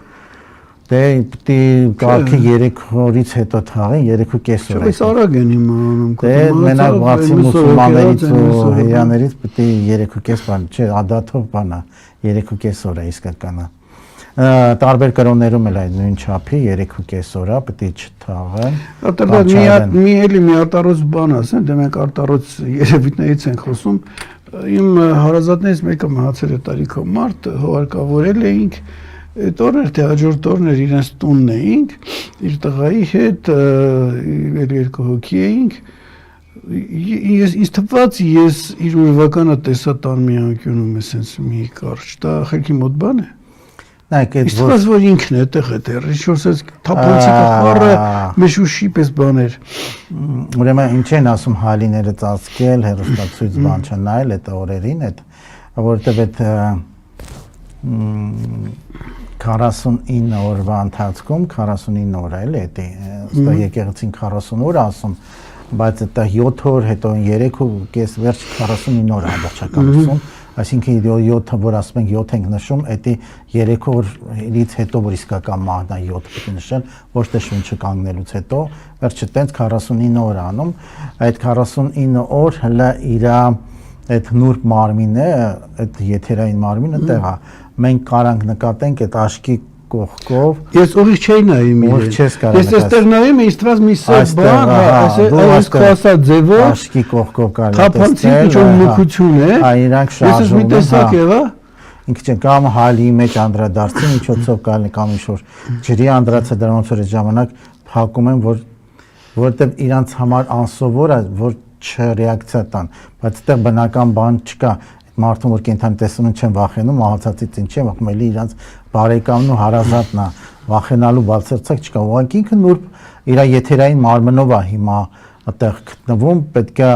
Դե պիտի կարգը 3 օրից հետո թաղեն 3.5 օր։ Բայց արագ են հիմա անում։ Դե մենակ բացի մուսուլմաններից ու հրեաներից պիտի 3.5 բան, չէ, ադաթով բան է, 3.5 օր է իսկականը։ Տարբեր կրոններում էլ այդ նույն չափի 3.5 օր է, պետք է չթաղեն։ Արտարոց մի արտարոց բան ասեն, դե մենք արտարոց երևույթներից ենք խոսում։ Իմ հարազատներից մեկը մահացել է տարիքով մարդ, հուարկավորել էինք, այդ օրներ թե հաջորդ օրներ իրենց տունն էինք, իր տղայի հետ, երկու հոգի էինք։ Ինձ թվաց ես իր ուրվականը տեսա տան մի անկյունում է սենց մի կարճ, դա խելքի մոտ բան է։ Իսկ որ ինքն է տեղ է դեռ, ինչ-որ սենց թափանցիկը խառը մեշուշի պես բաներ։ Ուրեմն ինչ են ասում հալիները ծածկել, հեռուստացույց բան չնայել այդ օրերին, որովհետև այդ 49 օրվա ընթացքում 49 օր է, էլի, դա եկեղեցին 40 օր ասում, բայց դա 7 օր, հետո 3.5 վերջ 49 օր ամբողջականություն, այսինքն 7-ը, որ ասում ենք 7 ենք նշում, դա 3 օրից հետո, որ իսկական մահն է 7 պետք է նշել, ոչ թե շունչը կանգնելուց հետո, վերջը տենց 49 օր անում, այդ 49 օր հələ իր այդ նուրբ մարմինը, այդ եթերային մարմինը տեղ է, մենք կարանք նկատենք այդ աշկի կողքով։ Ես ուղիղ չէի նայում իրեն։ Ես այստեղ նայում եմ, իստված մի սև բան, այս քասա ձևով աշկի կողքով կարելի է թափանցիկ ինչ-որ մուքություն է։ Հա, իրանք շարժում են։ Ես մի տեսակ եղա։ Ինքը չէ կամ հալի մեջ անդրադարձին, ինչոցով կարելի կամ ինչ-որ ջրի անդրացը դրա ոնց որ այդ ժամանակ փակում են, որովհետև իրանց համար անսովոր է, որ չռեակցիա տան, բայց այդտեղ բնական բան չկա։ Մարդուն որ կենթանի տեսնում չեն վախենում, մահացածից ինչ են վախենում, էլի իրանց բարեկամն ու հարազատն է, վախենալու բացարձակ չկա։ Ուղղակի ինքը նուրբ իր եթերային մարմնով է հիմա այդտեղ գտնվում, պետք է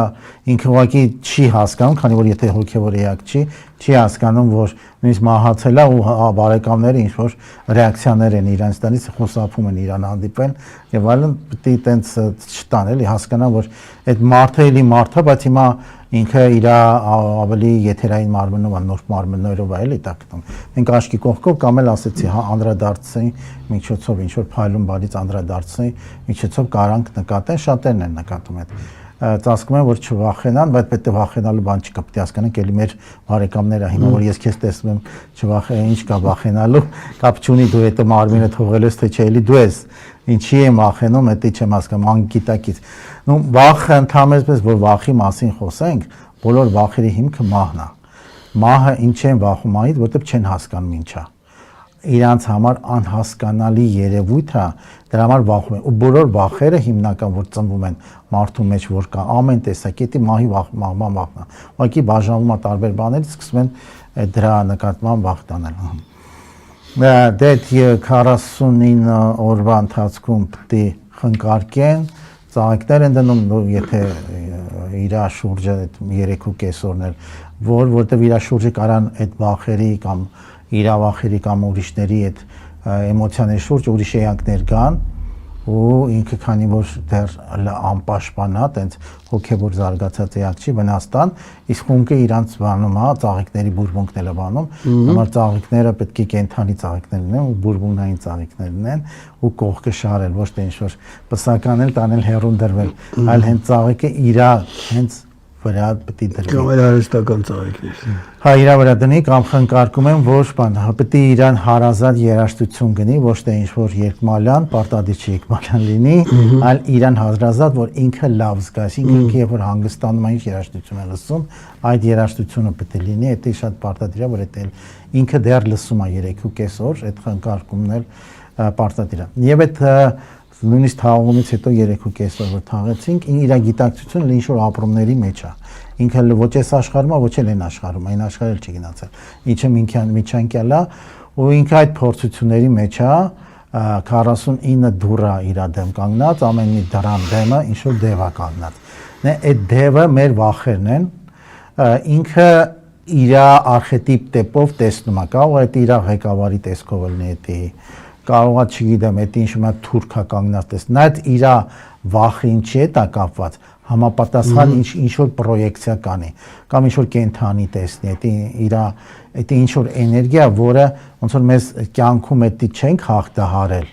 ինքը ուղղակի չի հասկանում, քանի որ եթե հոգևոր էակ չի հասկանում, որ նույնիսկ մահացել է ու բարեկամները ինչ որ ռեակցիաներ են իրանց տալիս, խոսափում են իրան հանդիպել եւ այլն, պետք է տենց չտան, էլի հասկանան, որ այդ մարդը էլի մարդ է, բայց հիմա ինքը իր ավելի եթերային մարմնով, նոր մարմններով է էլի տակտում։ Մենք աշկի կողքով կամ էլ ասեցի, հա անդրադարձի միջոցով ինչ որ փայլուն բալից անդրադարձի միջոցով կարանք նկատեն, շատերն են նկատում այդ։ Ծածկում են, որ չվախենան, բայց պետք է վախենալու բան չկա, պետք է հասկանանք, էլի մեր բարեկամները հիմա որ ես քեզ տեսնում եմ, չվախեն, ինչ կա վախենալու, կապ չունի դու այդ մարմինը թողել ես թե չէ, էլի դու ես, ինչի եմ վախենում, դա չեմ հասկանում, անգիտակից։ Նու վախը ընդհանրապես, որ վախի մասին խոսենք, բոլոր վախերի հիմքը մահն է։ Մահը ինչ են վախում այդ, որտեղ չեն հասկանում ինչա։ Իրանց համար անհասկանալի երևույթ է, դրա համար վախում են։ Ու բոլոր վախերը հիմնական որ ծնվում են մարդու մեջ, որ կա ամեն տեսակետի մահի մահվան վախն է։ Ուղղակի բաժանվում է տարբեր բաներից, սկսում են դրա նկատմամբ վախ տանել։ Դե 49 օրվա ընթացքում պետք է խնկարկեն, ծաղիկներ են դնում, եթե իր շուրջը 3.5 օրն էլ, որտեղ իր շուրջը կարան այդ վախերի կամ իրավախերի կամ ուրիշների այդ էմոցիաների շուրջ ուրիշ էակներ կան ու ինքը քանի որ դեռ անպաշտպան է, տենց հոգևոր զարգացած էակ չի վնաստան, իսկ խունկը իրանց բանում է, ծաղիկների բուրբունքն է բանում, համար ծաղիկները պետք է կենթանի ծաղիկներ լինեն ու բուրբունքային ծաղիկներ լինեն ու կողքը շարել, ոչ թե ինչ-որ պսական էլ տանել հեռուն դրվել, այլ հենց ծաղիկը իր հենց վրա պետք է դրվի։ Կամ արհեստական ծաղիկներ։ Հա իրա վրա դնի կամ խնկարկում են ոչ բան, պետք է իրան հարազատ երաժշտություն գնի, ոչ թե ինչ-որ երկմալյան, պարտադիր չի երկմալյան լինի, այլ իրան հարազատ, որ ինքը լավ զգա, ինքը երբ որ հանգստանում է ինչ երաժշտություն է լսում, այդ երաժշտությունը պետք է լինի, դա շատ պարտադիր է, որ դա ինքը դեռ լսում է 3.5 օր, այդ խնկարկումն էլ պարտադիր է։ Եվ այդ նույնիսկ թաղումից հետո 3.5 օր որ թաղեցինք, իր գիտակցությունը ինչ որ ապրումների մեջ է։ Ինքը ոչ էս աշխարհում է, ոչ էլ այն աշխարհում, այն աշխարհել չի գնացել։ Ինչը միջանկյալ է, ու ինքը այդ փորձությունների մեջ է 49 դուռա իր դեմ կանգնած, ամեն մի դրան դեմը ինչ որ դև է կանգնած։ Այդ դևը մեր վախերն են, ինքը իր արխետիպ տեպով տեսնում է, կարող է իր ղեկավարի տեսքով լինի դա կարող է չգիտեմ, այդ ինչ մա թուրքա կանգնած տես, նա այդ իր վախը ինչի է դա կապված, համապատասխան ինչ որ պրոյեկցիա կանի, կամ ինչ որ կենթանի տեսնի, այդ ինչ որ էներգիա, որը ոնց որ մեզ կյանքում էդի չենք հաղթահարել,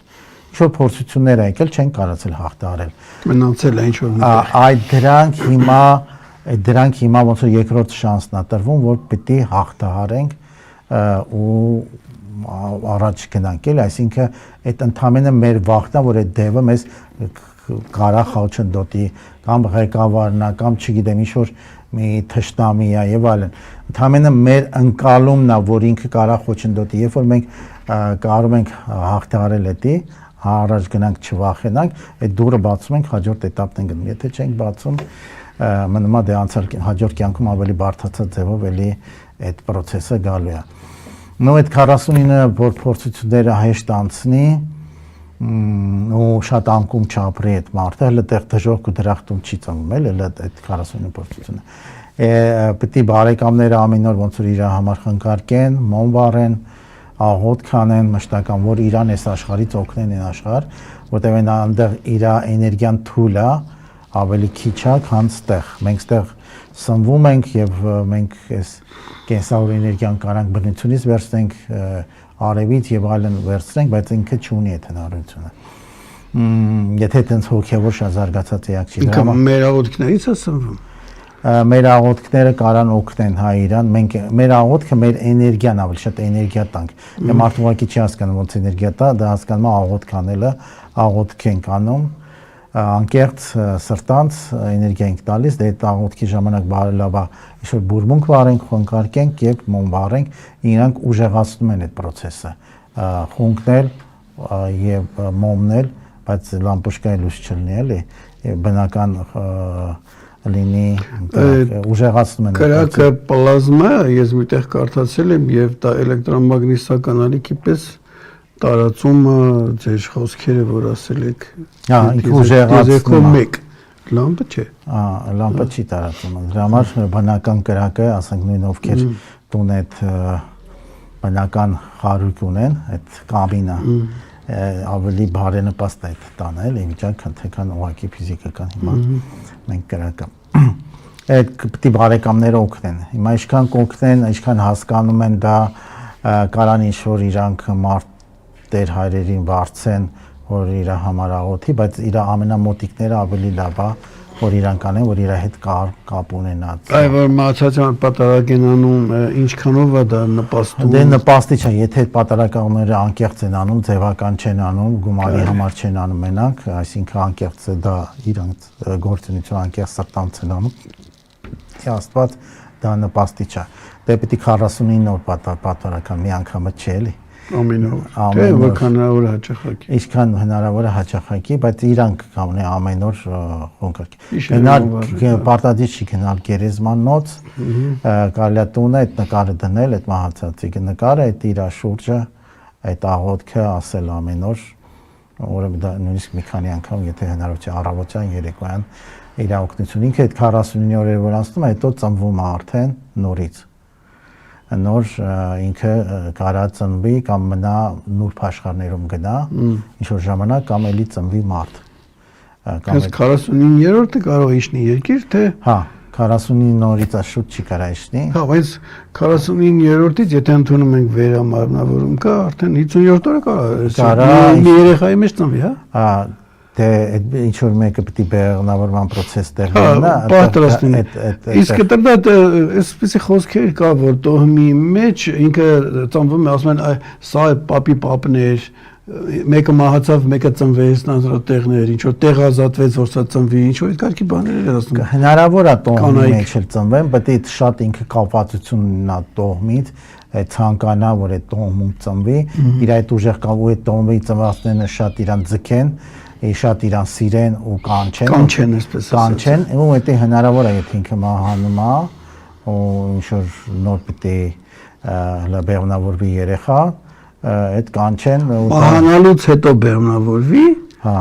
ինչ որ փորձություններ ա եկել չենք կարողացել հաղթահարել։ Մնացել է ինչ որ այդ դրանք հիմա ոնց որ երկրորդ շանսն է տրվում, որ պետք է հաղթահարենք ու առաջ գնանք էլ, այսինքն այդ ընդամենը մեր վախն է, որ այդ դևը մեզ կարա խաչընդոտի կամ ղեկավարն է կամ չգիտեմ ինչ որ մի թշնամի է եւ այլն։ Ընդամենը մեր ընկալումն է, որ ինքը կարա խոչընդոտի, երբ որ մենք կարող ենք հաղթահարել դա, առաջ գնանք չվախենանք, այդ դուռը բացում ենք, հաջորդ էտապն ենք գնում։ Եթե չենք բացում, մնում է դե անցյալ հաջորդ կյանքում ավելի բարդացած ձևով էլի այդ process-ը գալու է։ Նո այդ 49 որ փորձությունները հեշտ անցնի ու շատ անկում չապրի այդ մարդը, հələ տեղ դժոխք ու դրախտում չի ծնվում, էլ այդ 49 փորձությունը։ Պետք է բարեկամները ամեն օր ոնց որ իր համար խնկարկեն, մոմ վառեն, աղոտ քանեն, մշտական, որ իրան այս աշխարհից օգնեն այն աշխարհ, որտեղ այնտեղ իր էներգիան թույլ է, ավելի քիչ է, քան ստեղ։ Մենք ստեղ սնվում ենք եւ մենք այս կենսավոր էներգիան կարանք բնությունից վերցնենք, արևից եւ այլն վերցնենք, բայց ինքը չունի այդ հնարավորությունը։ Եթե այդպես հոգեվոր շատ զարգացած էակ չի, դրա մեր աղոթքներից է սնվում։ Մեր աղոթքները կարան օգնեն հայ իրան, մենք մեր աղոթքը մեր էներգիան ավելի շատ էներգիա տանք։ Եթե մարդը ուղղակի չի հասկանում ոնց էներգիա տա, դա հասկանում է աղոթք անելը, աղոթք ենք անում, անկեղծ սրտանց էներգիա ենք տալիս, դե այդ աղոթքի ժամանակ բարելավ է, ինչ-որ բուրմունք վառենք, խնկարկենք եւ մոմ վառենք, իրանք ուժեղացնում են այդ process-ը, խունկնել եւ մոմնել, բայց լամպուշկայի լույս չլինի, էլի, բնական լինի ուժեղացնում են։ Կրակը պլազմա, ես միտեղ կարդացել եմ եւ դա էլեկտրոմագնիսական ալիքի պես տարածումը ձեր խոսքերը որ ասել եք, ուժեղացնում մեկ Լամպը չէ։ Լամպը չի տարածում։ Դրա համար բնական կրակը, ասենք նույն ովքեր տուն այդ բնական խարույկ ունեն, այդ կաբինա ավելի բարենպաստ է տանել, իվիճակ քան ուղղակի ֆիզիկական հիմա մենք կրակը։ Այդ պետք է բարեկամները օգնեն։ Հիմա ինչքան կօգնեն, ինչքան հասկանում են դա կարան ինչ-որ իրանք տեր հայրերին վարձեն, որ իր համար աղոթի, բայց իր ամենամոտիկները ավելի լավ է, որ իրանք անեն, որ իր հետ կապ ունենած։ Այ որ մացածան պատարագ են անում, ինչքանով է դա նպաստում։ Դե նպաստի չէ, եթե այդ պատարագները անկեղծ են անում, ձևական չեն անում, գումարի համար չեն անում մենակ, այսինքն անկեղծ է դա իրանք գործունեություն անկեղծ սրտանց են անում։ Աստված դա նպաստի չէ։ Դե պետք է 49 օր պատարագան մի անգամը չէ էլի։ Ամեն օր։ Թե որքան հնարավոր է հաճախակի։ Ինչքան հնարավոր է հաճախակի, բայց իրանք կամենե ամեն օր խոնկարքի։ Գնալ պարտադիր չի գնալ գերեզմանոց, կարելի է տունը այդ նկարը դնել, այդ մահացածի նկարը, այդ իր շուրջը, այդ աղոթքը ասել ամեն օր, որը դա նույնիսկ մի քանի անգամ, եթե հնարավոր չէ առավոտյան, երեկոյան իր օգնություն։ Ինքը այդ 49 օրեր որ անցնում է, հետո ծնվում է արդեն նորից։ Նոր ինքը կարա ծնվի կամ մնա նուրբ աշխարհներում գնա ինչ որ ժամանակ կամ էլի ծնվի մարդ։ Այս 49-րդը կարող է իջնի երկիր, թե հա 49 օրից շուտ չի կարա իջնի։ Հա, բայց 49-րդից եթե ընդունում ենք վերամարմնավորում կա, արդեն 50-րդ օրը կարա մի երեխայի մեջ ծնվի, հա։ Հա, դե ինչ որ մեկը պետք է բեղնավորման process տեղ լինի, պատրաստին։ Իսկ դա այսպեսի խոսքեր կա, որ տոհմի մեջ ինքը ծնվում է, ասում են, սա է պապի պապներ, մեկը մահացավ, մեկը ծնվեց, նազրատեղներ, ինչ որ տեղ ազատվեց, որ սա ծնվի, ինչ որ այդ կարգի բաներ էր ասում։ Հնարավոր է տոհմի մեջ էլ ծնվեն, բայց այդ շատ ինքը կապվածություն ունա տոհմից, ցանկանա, որ այդ տոհմում ծնվի, իր այդ ուժեղ կապ ու այդ տոհմի ծնվածները շատ իրան ձգեն շատ իրան սիրեն ու կանչեն այսպես կանչեն ու դա հնարավոր է եթե ինքը մահանում է ու ինչ որ նոր պիտի լաբերնավորվի երեխա այդ կանչեն ու մահանալուց հետո բերնավորվի հա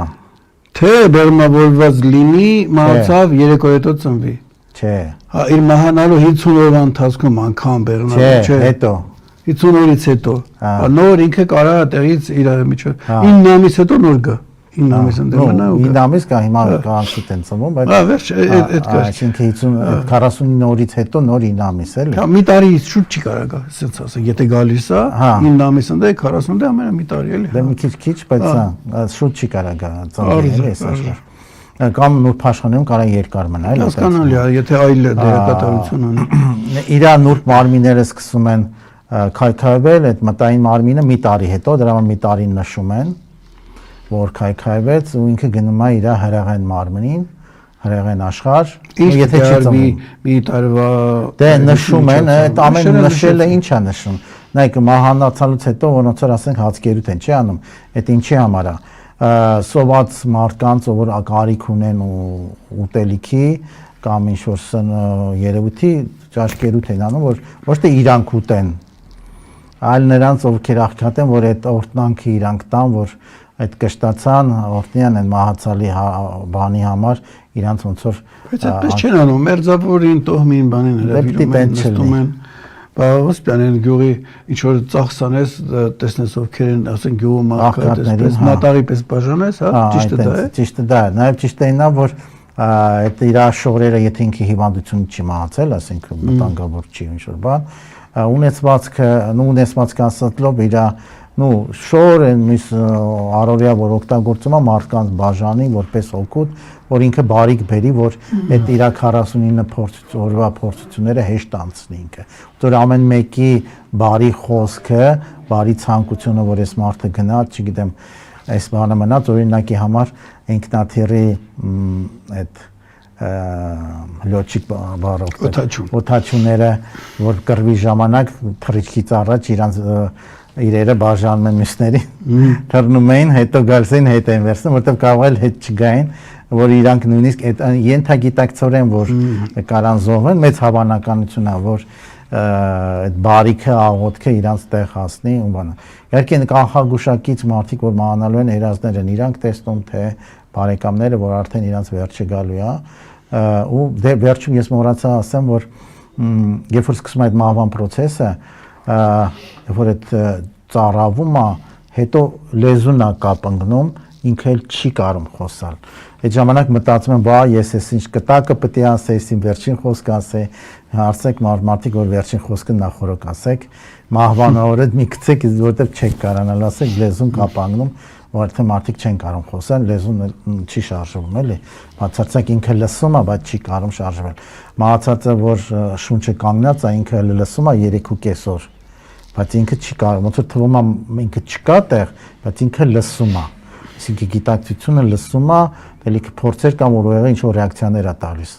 թե բերնավորված լինի մահացավ 3 օր հետո ծնվի չէ հա իր մահանալու 50 օրվա ընթացքում անգամ բերնավոր չէ հետո 50 օրից հետո նոր ինքը կարա տեղից իր միջով 9 ամիս հետո նոր գա 9 ամիս ընդմնա ու 9 ամիս կա հիմա կանցուտ են ծնվում բայց հա վերջ այդ կա այսինքն 49 օրից հետո նոր 9 ամիս էլի հա մի տարի շուտ չի կարա գա ասած ասա եթե գալիս է 9 ամիս ընդ 40 դե ամենա մի տարի էլի դե մի քիչ բայց շուտ չի կարա գա ծնվել էլի այսօր կամ նուրբ աշխարհում կարա երկար մնա էլի հասկանալի է եթե այլ դերակատարություն ունի իր նուրբ մարմինները սկսում են քայքայվել այդ մտային մարմինը մի տարի հետո դրա համար մի տարին նշում են որ քայքայվեց ու ինքը գնում է իր հրեղեն մարմնին, հրեղեն աշխարհ, եթե չի ծնվում մի տարվա դե նշում են, այդ ամեն նշելը ինչ է նշում։ Նայեք մահանացալուց հետո ոնց որ ասենք հացկերուտ են չի անում, այդ ինչի համար է։ Սոված մարդկանց, որ ակարիք ունեն ու ուտելիքի կամ ինչ որ երևույթի ճաշկերուտ են անում, որ ոչ թե իրանք ուտեն, այլ նրանց ովքեր աղքատ են, որ այդ օրտնանքը իրանք տան, որ այդ կշտացան օրտնյան են մահացալի բանի համար իրանց ոնց որ բայց այդպես չեն անում մերձավորին տոհմին բանին հրավիրում են նստում են բաղոսպյանեն գյուղի ինչ որ ծախսանես տեսնես ովքեր են ասեն գյուղում աղքատես մատաղի պես բաժանես հա ճիշտ է դա նաև ճիշտ է նա որ այդ իր շորերը եթե ինքը հիվանդություն չի մահացել ասենք վտանգավոր չի ինչ որ բան ունեցվածքը ասածլով իր նու շոր են միս առօրյա որ օգտագործում է մարդկանց բաժանի որպես օգուտ որ ինքը բարիք բերի որ այդ իր 49 օրվա փորձությունները հեշտ անցնի ինքը որ ամեն մեկի բարի խոսքը բարի ցանկությունը որ այս մարդը գնա չգիտեմ այս բանը մնաց օրինակի համար ինքնաթիռի այդ լոջիկ բարով օթաչուները որ կռվի ժամանակ թռիչքից առաջ իրանց իրերը բաժանում են մյուսներին թռնում էին հետո գալիս էին հետ են վերցնում որտեղ կարող էլ հետ չգային որ իրանք նույնիսկ այդ ենթագիտակցորեն որ կարան զոհվեն մեծ հավանականություն է որ այդ բարիքը աղոթքը իրանց տեղ հասնի ու բանը իհարկե կանխագուշակից մարդիկ որ մահանալու են երազներ են իրանք տեսնում թե բարեկամները, որ արդեն իրանց վերջը գալու է, ու դե վերջում ես մոռացա ասեմ, որ երբ որ սկսում է այդ մահվան process-ը, երբ որ այդ ծառավում է, հետո լեզուն է կապ ընկնում, ինքը էլ չի կարող խոսալ։ Այդ ժամանակ մտածում եմ, բա ես էս ինչ կտակը պետք է ասեի, իմ վերջին խոսքը ասեի, հարցեք մարդիկ, որ վերջին խոսքը նախորոք ասեք, մահվան օրը մի գցեք, որովհետև չեք կարողանալ ասեք, լեզուն կապ ընկնում, որովհետև մարդիկ չեն կարող խոսել, լեզուն չի շարժվում, էլի։ Բացարձակ ինքը լսում է, բայց չի կարող շարժվել։ Մահացածը, որ շունչը կանգնած է, ինքը լսում է 3.5 օր, բայց ինքը չի կարող, ոնց որ թվում է ինքը չկա տեղ, բայց ինքը լսում է։ Այսինքն գիտակցությունը լսում է, դելիք փորձեր կամ որ ուղղակի ինչ-որ ռեակցիաներ է տալիս։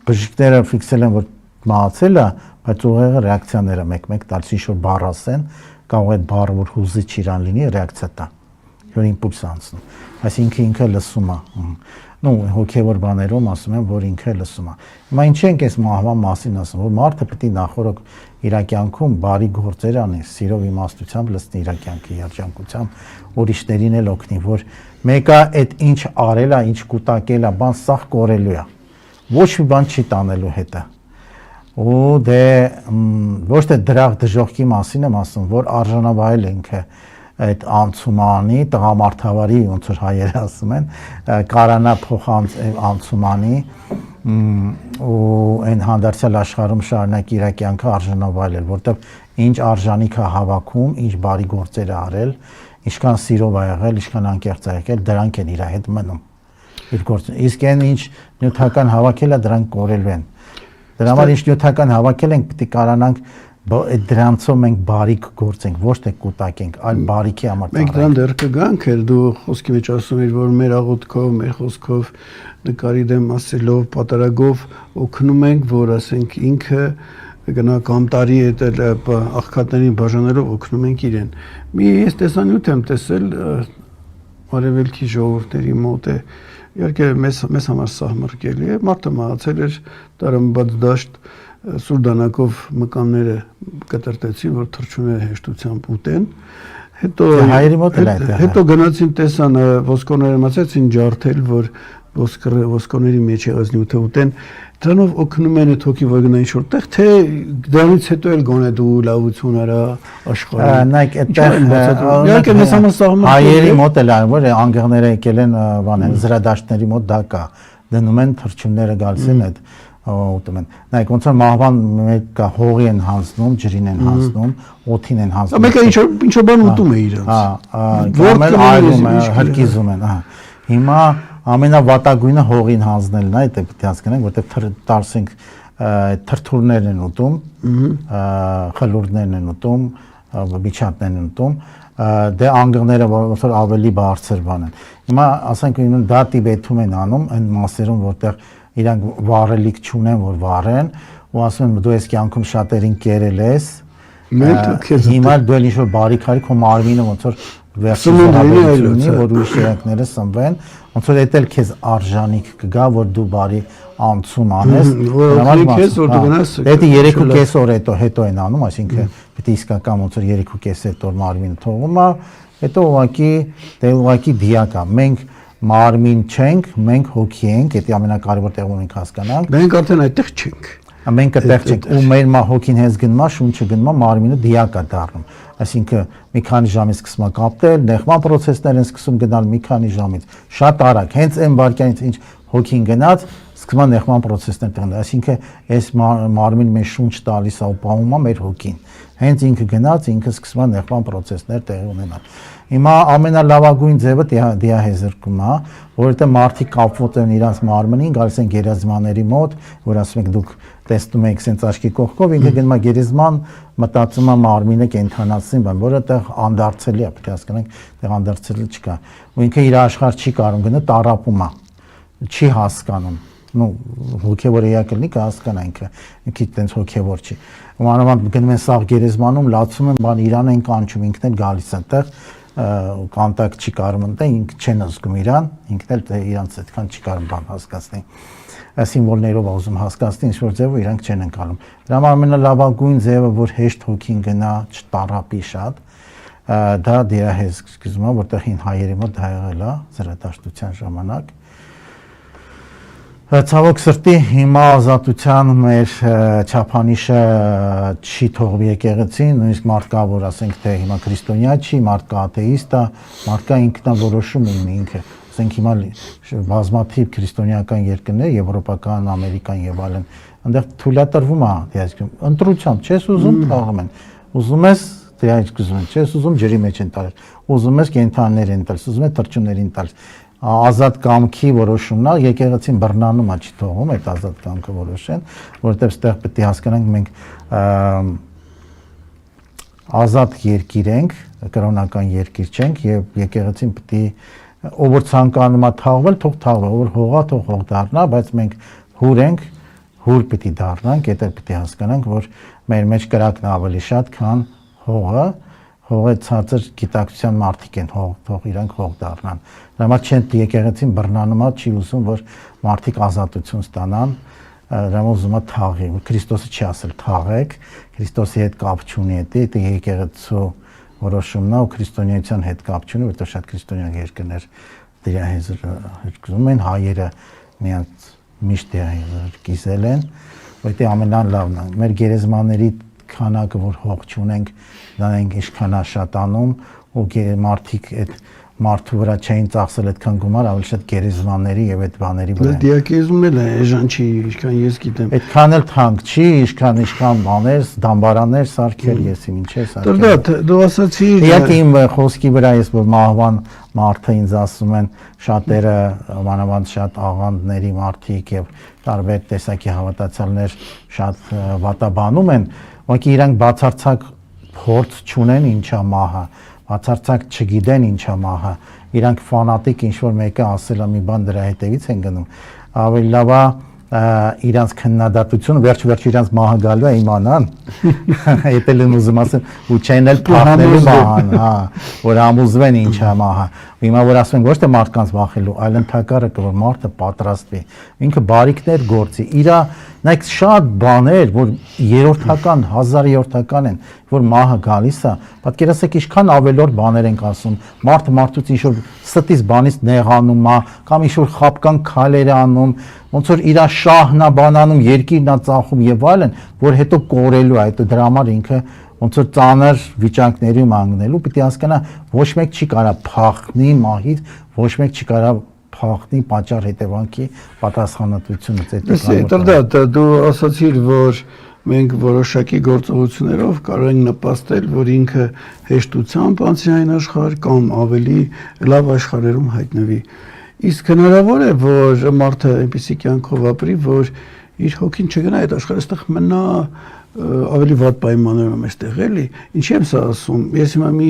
Բժիշկները ֆիքսել են, որ մահացել է, բայց ուղղակի ռեակցիաները մեկ-մեկ տալիս, ինչ-որ բառ ասեն, կարող է այդ բառը, որ հուզիչ իրան լինի, ռեակցիա տա, որ իմպուլս անցնում։ Այսինքն ինքը լսում է։ Նու հոգևոր բաներում ասում են, որ ինքը լսում է։ Հիմա ինչ ենք այս մահվան մասին ասում, որ մարդը պետք է նախորդ իր կյանքում բարի գործեր անի, սիրով իմաստությամբ լցնի իր կյանքի երջանկությամբ, ուրիշներին էլ օգնի, որ մեկը այդ ինչ արել է, ինչ կուտակել է, բան սաղ կորելու է։ Ոչ մի բան չի տանելու հետը։ Ու դե ոչ թե դրախ դժողքի մասին եմ ասում, որ արժանավայել ինքը այդ անցումանի, տղամարդավարի, ոնց որ հայերը ասում են, կարանա փոխանց անցումանի ու այն հանդարցյալ աշխարհում շարունակ իր կյանքը արժանավայելել, որտեղ ինչ արժանիք է հավաքում, ինչ բարի գործեր է արել, ինչքան սիրով է եղել, ինչքան անկեղծ է եղել, դրանք են իր հետ մնում։ Իր գործը։ Իսկ այն ինչ նյութական հավաքել է, դրանք կորելու են։ Դրա համար ինչ նյութական հավաքել ենք, պետք է կարողանանք այդ դրանցով մենք բարիք գործենք, ոչ թե կուտակենք, այլ բարիքի համար ծառայենք։ Մենք դրան դեռ կգանք, դու խոսքի մեջ ասում ես, որ մեր աղոթքով, մեր խոսքով, նկարի դեմ ասելով, պատարագով օգնում ենք, որ ասենք ինքը գնա կամտարի հետ աղքատներին բաժանելով օգնում ենք իրեն։ Մի ես տեսանյութ եմ տեսել արևելքի ժողովուրդների մոտ է, իհարկե մեզ համար սահմռկելի է, մարդը մահացել էր, տարամբած դաշտ սուրդանակով մկանները կտրտեցին, որ թռչունները հեշտությամբ ուտեն, հետո գնացին տեսան ոսկորները մացեցին ջարդել, որ ոսկորների մեջ եղած նյութը ուտեն, դրանով օգնում են այդ հոգի, որ գնա ինչ-որ տեղ, թե դրանից հետո էլ գոնե դու լավություն արա աշխարհում։ Նայեք, այդտեղ հայերի մոտ էլ այն, որ անգեղները եկել են բան, զրադաշտների մոտ դա կա, դնում են թռչունները գալիս են այդ ուտում են։ Նայեք, ոնց որ մահվան մեկը հողի են հանձնում, ջրին են հանձնում, օդին են հանձնում։ Մեկը ինչ-որ բան ուտում է իրենց։ Կամ էլ այլում է, հրկիզում են, Հիմա ամենավատագույնը հողին հանձնելն է, դա պետք է հասկանանք, որտեղ տարսենք թրթուրներն են ուտում, խլուրդներն են ուտում, բիչատներն են ուտում, դե անգղները ոնց որ ավելի բարձր բան են։ Հիմա ասենք դա Տիբեթում են անում, այն մասերում, որտեղ իրանք վառելիք չունեն, որ վառեն, ու ասում են դու այս կյանքում շատերին կերել ես, հիմա դու էլ ինչ-որ բարիք արի, քո մարմինը ոնց որ վերջինի, որ ուրիշ երակները սնվեն, ոնց որ էդ էլ քեզ արժանիք կգա, որ դու բարի անցում անես, դա 3.5 օր հետո են անում, այսինքն պետք է իսկական ոնց որ 3.5 օր մարմինը թողում է, հետո ուղղակի դիակ է, մենք մարմին չենք, մենք հոգի ենք, դա ամենակարևոր տեղում ենք հասկանանք։ Մենք արդեն այդտեղ չենք։ Մենք այդտեղ չենք, ու մեր հոգին հենց գնում է, շունչը գնում է, մարմինը դիակ է դառնում։ Այսինքն մի քանի ժամից սկսում է կապտել, նեղման process-ներ են սկսում գնալ մի քանի ժամից։ Շատ արագ, հենց այն վարքյանից ինչ հոգին գնաց, սկսում է նեղման process-ներ տեղն։ Այսինքն այս մարմին մեր շունչ տալիս է ու պահում է մեր հոգին։ Հենց ինքը գնաց, ինքը սկսում է նեղման process-ներ տեղի ունենալ։ Հիմա ամենալավագույն ձևը դիահեզրկումն է, որովհետև մարդիկ կապված են իրենց մարմնին, գալիս են գերեզմաների մոտ, որ ասում եք դուք տեսնում եք սենց աչքի կողքով, ինքը գնում է գերեզման, մտածում է մարմինը կենթանացնի, բան, որը տեղ անդարձելի է, պետք է հասկանանք, տեղ անդարձելի չկա։ Ու ինքը իր աշխարհ չի կարող գնա, տարապում է, չի հասկանում։ Հոգևոր էակ լինի կհասկանա ինքը տենց հոգևոր չի։ Մանավանդ գնում են սաղ գերեզմանում, լացում են, բան իրան են կանչում, ինքն էլ գալիս այնտեղ կոնտակտ չի կարող մտնել, ինքը չեն զգում իրան, ինքն էլ իրանց այդքան չի կարող բան հասկացնել։ Սիմվոլներով ուզում հասկացնել ինչ-որ ձևով իրանք չեն ընկալում։ Դրա համար ամենալավագույն ձևը, որ հեշտ հոգին գնա, չտարապի շատ, դա դիահեզկիզմը, որտեղ հին հայերի մոտ դա եղել է զրադաշտության ժամանակ։ Ցավոք սրտի հիմա ազատության մեր չափանիշը չի թողվի եկեղեցին, նույնիսկ մարդկա, որ ասենք թե հիմա քրիստոնյա չի, մարդկա աթեիստ է, մարդկա ինքնավորոշում ունի ինքը։ Ասենք հիմա բազմաթիվ քրիստոնեական երկրներ, եվրոպական, ամերիկան եւ այլն, այնտեղ թույլատրվում է դիահեզկիզմ։ Ընտրությամբ չես ուզում թողում են։ Ուզում ես դիահեզկիզմ, չես ուզում ջրի մեջ են տալիս։ Ուզում ես կենդանիներ են տալիս, ուզում ես թռչուններին տալիս։ Ազատ կամքի որոշումն է, եկեղեցին բռնանում է չի թողում այդ ազատ կամքը որոշեն, որովհետև ստեղ պետք է հասկանանք մենք ազատ երկիր ենք, կրոնական երկիր չենք եւ եկեղեցին պետք է ով որ ցանկանում է թաղվել, թող թաղվի, ով որ հողա թող հող դառնա, բայց մենք հուր ենք, հուր պետք է դառնանք, դա պետք է հասկանանք, որ մեր մեջ կրակն ավելի շատ, քան հողը հողը ցածր գիտակցության մարդիկ են թող իրանք հող դառնան։ Դրա համար չեն եկեղեցին բռնանում է, չի ուզում որ մարդիկ ազատություն ստանան, դրա համար ուզում է թաղի։ Քրիստոսը չի ասել թաղեք, Քրիստոսի հետ կապ չունի դա եկեղեցու որոշումն է ու քրիստոնեության հետ կապ չունի, որտեղ շատ քրիստոնյա երկրներ դիահեզկիզում են, հայերը միած միշտ դիահեզկիզել են, որտեղ ամենալավն է։ Մեր գերեզմաների քանակը որ հող չունենք, դա ենք ինչքան է շատանում ու մարդիկ այդ մարդու վրա չէին ծախսել այդքան գումար, ավելի շատ գերեզմանների եւ այդ բաների վրա։ Դիակեզումն էլ է, այժմ չի, ինչքան ես գիտեմ։ Այդքան էլ թանկ չի, ինչքան բաներ, դամբարաններ սարքել, եսի ինչեր սարքել։ Դու ասացիր։ Իհարկե իմ խոսքի վրա ես որ մահվան մարդը ինձ ասում են շատերը, մանավանդ շատ աղանդների մարդիկ եւ տարբեր տեսակի հավատացյալներ շատ վատաբանում են, ուղղակի իրանք բացարձակ փորձ չունեն ինչա մահը, բացարձակ չգիտեն ինչա մահը, իրանք ֆանատիկ ինչ-որ մեկը ասել է մի բան դրա հետևից են գնում, ավելի լավ է իրանց քննադատությունը վերջ իրանց մահը գալու է իմանան, եթե լեն ուզում ասեմ, ու չեն էլ փախնելու մահան, որ համոզվեն ինչա մահը, հիմա որ ասում են ոչ թե մարդկանց վախելու, այլ ընդհակառակը որ մարդը պատրաստվի, ինքը բարիքներ գործի, իրա նայեք շատ բաներ, որ երրորդական, հազարերորդական են, որ մահը գալիս է, պատկերացրեք ինչքան ավելորդ բաներ ենք ասում, մարդը մարդուց ինչ-որ ստից բանից նեղանում է, կամ ինչ-որ խապկան քայլեր անում, ոնց որ իր շահն է բանանում, երկիրն է ծախում եւ այլն, որ հետո կորելու է, հետո դրա համար ինքը ոնց որ ծանր վիճակների մանգնելու, պիտի հասկանա, ոչ մեկ չի կարա փախնի մահից, ոչ մեկ չի կարա փախնի պատճառ հետևանքի պատասխանատվությունից դու ասացիր, որ մենք որոշակի գործողություններով կարող ենք նպաստել, որ ինքը հեշտությամբ անցի այն աշխարհ կամ ավելի լավ աշխարհերում հայտնվի։ Իսկ հնարավոր է, որ մարդը այնպիսի կյանքով ապրի, որ իր հոգին չգնա այդ աշխարհը, այստեղ մնա ավելի վատ պայմաններում այստեղ էլի։ Ինչի՞ եմ սա ասում։ Ես հիմա մի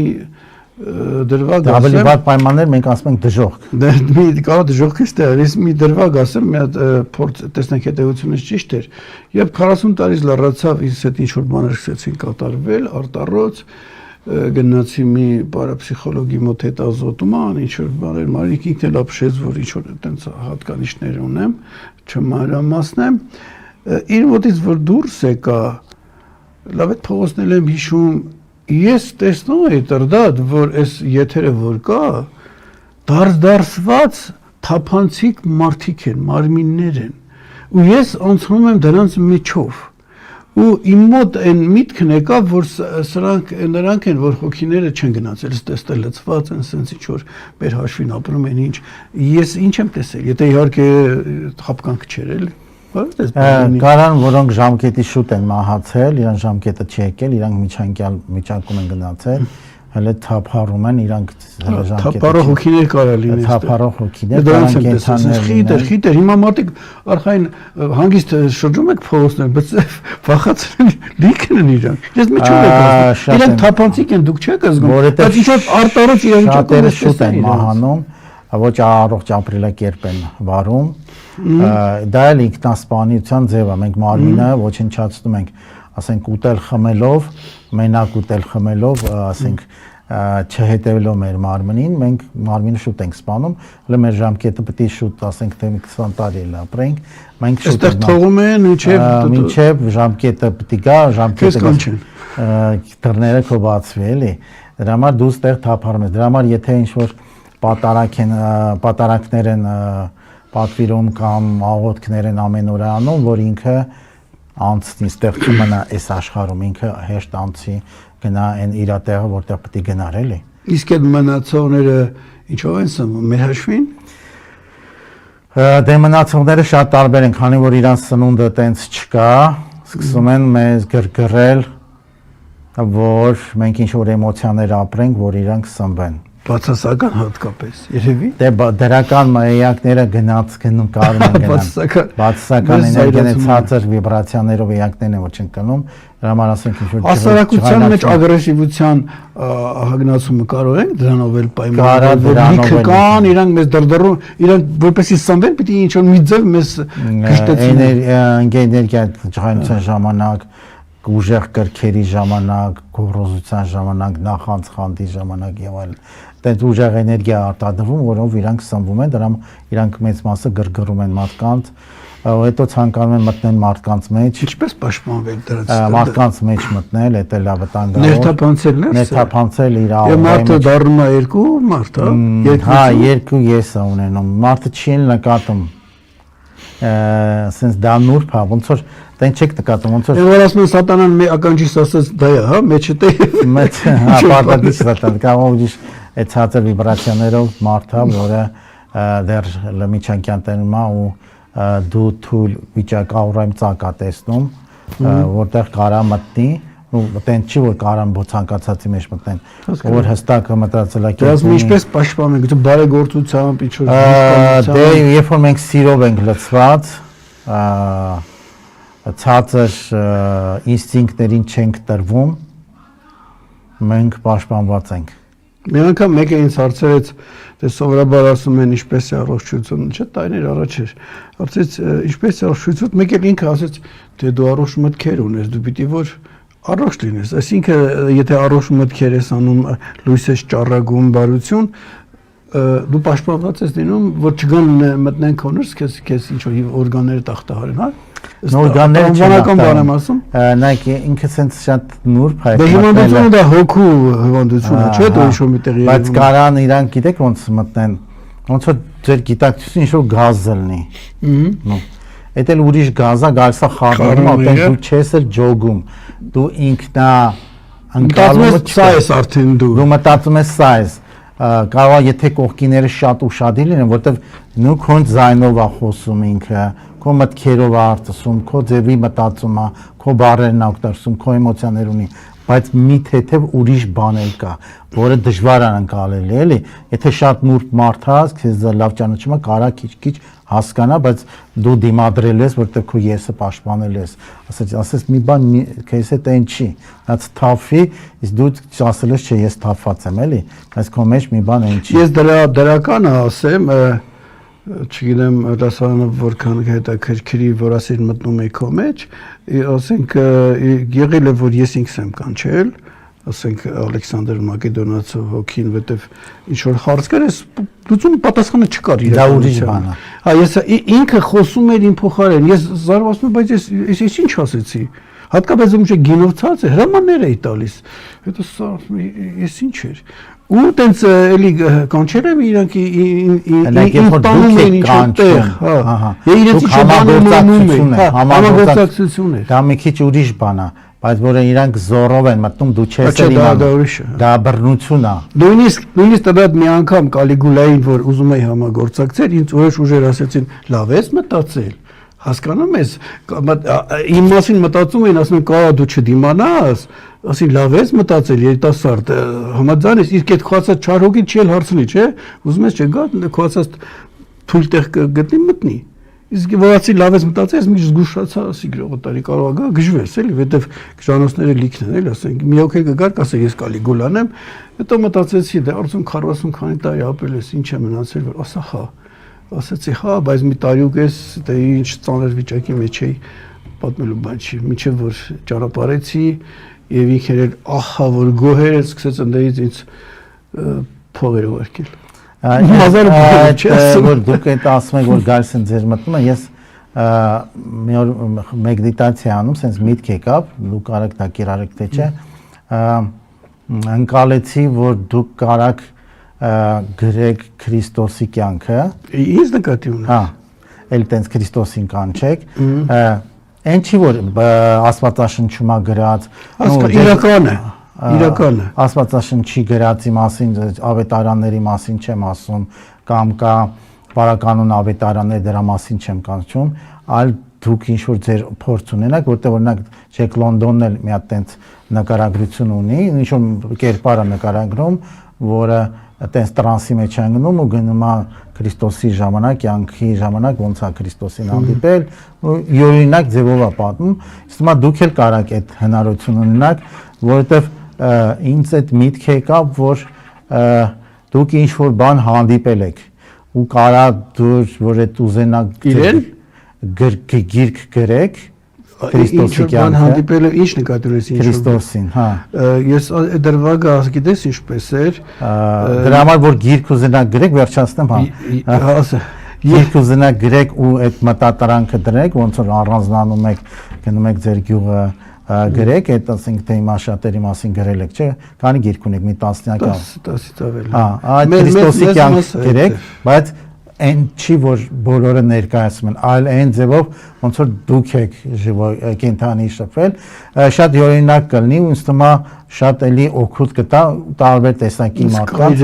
դրվագ ասեմ։ Ավելի վատ պայմաններ մենք ասում ենք դժոխք։ Մի կարող դժոխք է ստեղ, ես մի դրվագ ասեմ, մի հատ փորձ տեսնենք հետևությունից ճիշտ էր։ Երբ 40 տարից լռացավ, ինձ հետ ինչ որ բաներ սկսեցին կատարվել, արտառոց գնացի մի պարապսիխոլոգի մոտ հետազոտման, ինչ որ բաներ, Մարինիկ ինքն էլ ապշեց, որ ինչ որ այտենց հատկանիշներ ունեմ, չմանրամասնեմ, իր մոտից որ դուրս եկա, լավ այդ փողոցնել եմ հիշում, ես տեսնում էի դրդատ, որ այս եթերը որ կա, դարձված թափանցիկ մարդիկ են, մարմիններ են, ու ես անցնում եմ դրանց միջով, ու իմ մոտ այն միտքն եկավ, որ նրանք են, որ հոգիները չեն գնացել, ստեղ լծված են, սենց ինչ որ մեր հաշվին ապրում են ինչ, ես ինչ եմ տեսել, եթե իհարկե խապկանք չէր էլ, Կարան, որոնք ժամկետի շուտ են մահացել, իրանք ժամկետը չի եկել, իրանք միջանկում են գնացել, հələ թափառում են, իրանք հələ ժամկետը թափառող հոգիներ կարա լինեն, թափառող հոգիներ, խիտեր, հիմա մարդիկ արխային հանգիստ շրջում եք փողոցներ, բայց վախացել լիքն են իրանք, ես միջով եք ասում, իրանք թափանցիկ են, դուք չեք զգում, բայց ինչ-որ արտարոց իրավիճակում շատերը շուտ են մահանում, ոչ առողջ ապրելակերպ են վարում, դա էլ ինքնասպանության ձև է, մենք մարմինը ոչնչացնում ենք, ասենք ուտել խմելով, մենակ ուտել խմելով, ասենք չհետևելով մեր մարմնին, մենք մարմինը շուտ ենք սպանում, հələ մեր ժամկետը պետք է շուտ, ասենք թե 20 տարի էլ ապրենք, մենք շուտ ենք թողում են մինչև ժամկետը պետք է գա, ժամկետը դռները քո բացվի էլի, Դրա համար դու ստեղ թափառում ես։ Դրա համար եթե ինչ-որ պատարակներ են պատվիրում կամ աղոթքներ են ամեն օր անում, որ ինքը անցնի, ստեղծում մնա այս աշխարհում, ինքը հեշտ անցի գնա այն իր տեղը, որտեղ պետք է գնար, էլի։ Իսկ այդ մնացողները ինչով են սնվում, մեր հաշվին։ Դե մնացողները շատ տարբեր են, քանի որ իրանց սնունդը տենց չկա, սկսում են մեզ գրգռել, որ մենք ինչ-որ էմոցիաներ ապրենք, որ իրանք սնվեն։ Բացասական հատկապես, երևի։ Դե դրական էակները գնում կարում են գնալ։ Բացասական էներգիաները ցածր վիբրացիաներով էակներն են, որ չեն կնում, դրա համար ասենք ինչ-որ հասարակության մեջ ագրեսիվության հագնացումը կարող ենք դրանով էլ պայմանավորել, որ լիքը կան, իրանք մեզ դրդռում, իրանք որպեսզի սնվեն, պիտի ինչ-որ մի ձև մեզ կշտեցնեն։ Էներգիա ջղայնության ժամանակ, ուժեղ կրքերի ժամանակ, գոռոզության ժամանակ, նախանցխանդի ժամանակ եւ այլն։ Դες ուժեղ էներգիա արտադրվում, որով իրանք սնվում են, դրամ իրանք մեծ մասը գրգռում են մարդկանց, հետո ցանկանում են մտնել մարդկանց մեջ։ Ինչպես պաշտպանվել դրանց։ Մարդկանց մեջ մտնել, դա էլ վտանգավոր։ Ներթափանցելն է։ Ներթափանցել իր Եվ մարդը դառնում է երկու մարդ, հա, երկու ես ունենում։ Մարդը չի նկատում։ Սենց դա նուրբ է, ոնց որ դեն չեք նկատում, ոնց որ։ Որ ասում են սատանան մի ականջից ասած դա է, հա, մեջը դե։ Մեծ, հա, պարտադիր սատան, կարող ուրիշ այդ ցածր վիբրացիաներով մարդը, որը դեռ լմիջանկյան տենում է ու դու թույլ վիճակ աուրայում ծակա տեսնում, որտեղ կարա մտնի, ու տեն չի որ կարան ցանկացածի մեջ մտնեն, որ հստակ մտածելակերպ։ Դրանց ինչպես պաշտպանենք, դու բարեգործությամբ ինչ-որ։ Դե երբ որ մենք սիրով ենք լցված, ցածր ինստինկտներին չենք տրվում, մենք պաշտպանված ենք։ Մի անգամ մեկը ինձ հարցրեց, դե սովորաբար ասում են ինչպես է առողջություն, չէ՞ տարիներ առաջ էր։ Հարցրեց ինչպես է առողջություն, մեկ էլ ինքը ասեց, թե դու առողջ մտքեր ունես, դու պիտի որ առողջ լինես։ Այսինքն եթե առողջ մտքեր ես անում, լույս ես ճառագում, բարություն, դու պաշտպանված ես լինում, որ չգան մտնեն քոնորս, քեզ ինչ-որ օրգանները տախտահարեն, հա։ Օրգանները բանական բան եմ ասում։ Նայեք, ինքը սենց շատ նուրբ հայ։ Դե հիվանդությունը դա հոգու հիվանդություն է, չէ՞, դու ինչ-որ միտեղ երևում։ Բայց կարան իրանք գիտեք ոնց մտնեն, ոնց որ ձեր գիտակցությունը ինչ-որ գազ լինի։ Էդ էլ ուրիշ գազա, գալիս է խառնում, այդտեղ դու չես էլ ջոգում։ Դու ինքնա ընկալումը սա ես արդեն դու։ Դու մտածում ես սա ես։ Կարող է եթե կողքիները շատ ուշադիր լինեն, որտեվ նու քո ձայնով է խոսում ինքը, քո մտքերով է արտասում, քո ձևի մտածում է, քո բառերն է օգտագործում, քո էմոցիաներ ունի, բայց մի թեթև ուրիշ բան էլ կա, որը դժվար է անցալել, էլի։ Եթե շատ նուրբ մարդ ես, քեզ լավ ճանաչում է, կարա քիչ-քիչ հասկանա, բայց դու դիմադրել ես, որտեղ քո եսը պաշտպանել ես։ Ասես մի բան քեզ հետ այն չի, դա թափվի, իսկ դու ասել ես, չէ, ես թափված եմ, էլի, բայց քո մեջ մի բան այն չի։ Ես դրականը ասեմ, չգիտեմ, դասարանը որքան հետաքրքրի, որ ասել մտնում է քո մեջ, ասենք եղել է, որ ես ինքս եմ կանչել, ասենք Ալեքսանդր Մակեդոնացու հոգին, որտեվ ինչ որ հարց կար, ես լուծում պատասխանը չկար իր։ Դա ուրիշ բան է։ Հա, ես ինքը խոսում էր իմ փոխարեն, ես զարմացնում եմ, բայց ես ինչ ասեցի։ Հատկապես ում չէ գինով ցած է, հրամաններ էի տալիս։ Հետո սա ես ինչ էր։ Ու տենց էլի կանչել եմ իրանք տանում էին ինչ-որ տեղ, հա։ Եվ իրենց ինչ-որ բանում էին, համագործակցություն էր։ Դա մի քիչ ուրիշ բան է, բայց որը իրանք զորով են մտնում, դու չես իմանում։ Դա բռնություն է։ Նույնիսկ դա մի անգամ Կալիգուլային, որ ուզում էի համագործակցել, ինձ ուրիշ ուժեր ասեցին, լավ ես մտածել։ Հասկանում ես, իմ մասին մտածում էին, ասում են, կարա դու չդիմանաս, ասին լավ ես մտածել երիտասարդ, համաձայն ես, իսկ այդ քոացած չար հոգին չի էլ հարցնի, չէ, ուզում ես չգա, քոացած թույլ տեղ գտնի մտնի, իսկ որ ասի լավ ես մտածել, ես մի զգուշացա, ասի գրողոտարի կարող է գա, գժվես, էլի, որտեվ ժանոցները լիքն են, էլի, ասենք, մի հոգի կգար, կասե ես Կալիգուլան եմ, հետո մտածեցի, դե արդյոք 40 քանի տարի ապրել ես, ինչ է մնացել, որ ասա հա ասացի, հա, բայց մի տարյուկ ես, դե ինչ ծանր վիճակի մեջ էի, պատմելու բան չի, մինչև որ ճանապարհեցի եւ ինքն էլ ահա որ գոհեր էր, սկսեց ընդերից ինձ փողեր ուղարկել։ Որ դուք այդ ասում եք, որ գալիս են ձեր մտնում, ես մի օր մեդիտացիա անում, sense միտք եկավ, դուք արեք դա կիրարեք թե չէ, ընկալեցի, որ դուք կարաք գրեք Քրիստոսի կյանքը, Ինձ նկատի ունես։ հա, էլ տենց Քրիստոսին կանչեք, այն չի որ Աստվածաշնչում է գրած, Իրական է, իրական է։ Աստվածաշնչի գրածի մասին, ավետարանների մասին չեմ ասում, կամ կա բարականոն ավետարաններ, դրա մասին չեմ կանչում, այլ դուք ինչ որ ձեր փորձ ունենաք, որտեղ օրինակ Ջեք Լոնդոնն էլ մի հատ տենց նկարագրություն ունի, ինչ որ կերպար է նկարագրում, որը տենց տրանսի մեջ է ընկնում ու գնում է Քրիստոսի ժամանակ, կյանքի ժամանակ ոնց է Քրիստոսին հանդիպել, ու յուրօրինակ ձևով է պատմում, իսկ հիմա դուք էլ կարաք այդ հնարավորություն ունենաք, որովհետև ինձ այդ միտք եկավ, որ դուք ինչ որ բան հանդիպել եք ու կարա դուր որ այդ ուզենաք Իրեն գիրք գրեք Քրիստոսի բան կյանքը, հանդիպել է ինչ նկատի ունես ինչ Քրիստոսին, հա։ Ես դրվագը գիտես ինչպես էր Դրա համար որ գիրք ուզենաք գրեք, վերջացնեմ, հա։ ասա Գիրք ուզենաք գրեք ու այդ մտատարանքը դրեք, ոնց որ առանձնանում եք, գնում եք ձեր գյուղը գրեք, այդ ասենք թե հիմա շատերի մասին գրել եք, չէ՞, քանի գիրք ունեք, մի տասնյակ։ 10-ից ավելի։ Հա, այդ Քրիստոսի կյանք գրեք, բայց այն չի որ բոլորը ներկայացում են, այլ այն ձևով ոնց որ դուք եք կենթանի շփվել, շատ յուրօրինակ կլինի ու ինձ թվում է շատ էլի օգուտ կտա տարբեր տեսակի մարդկանց։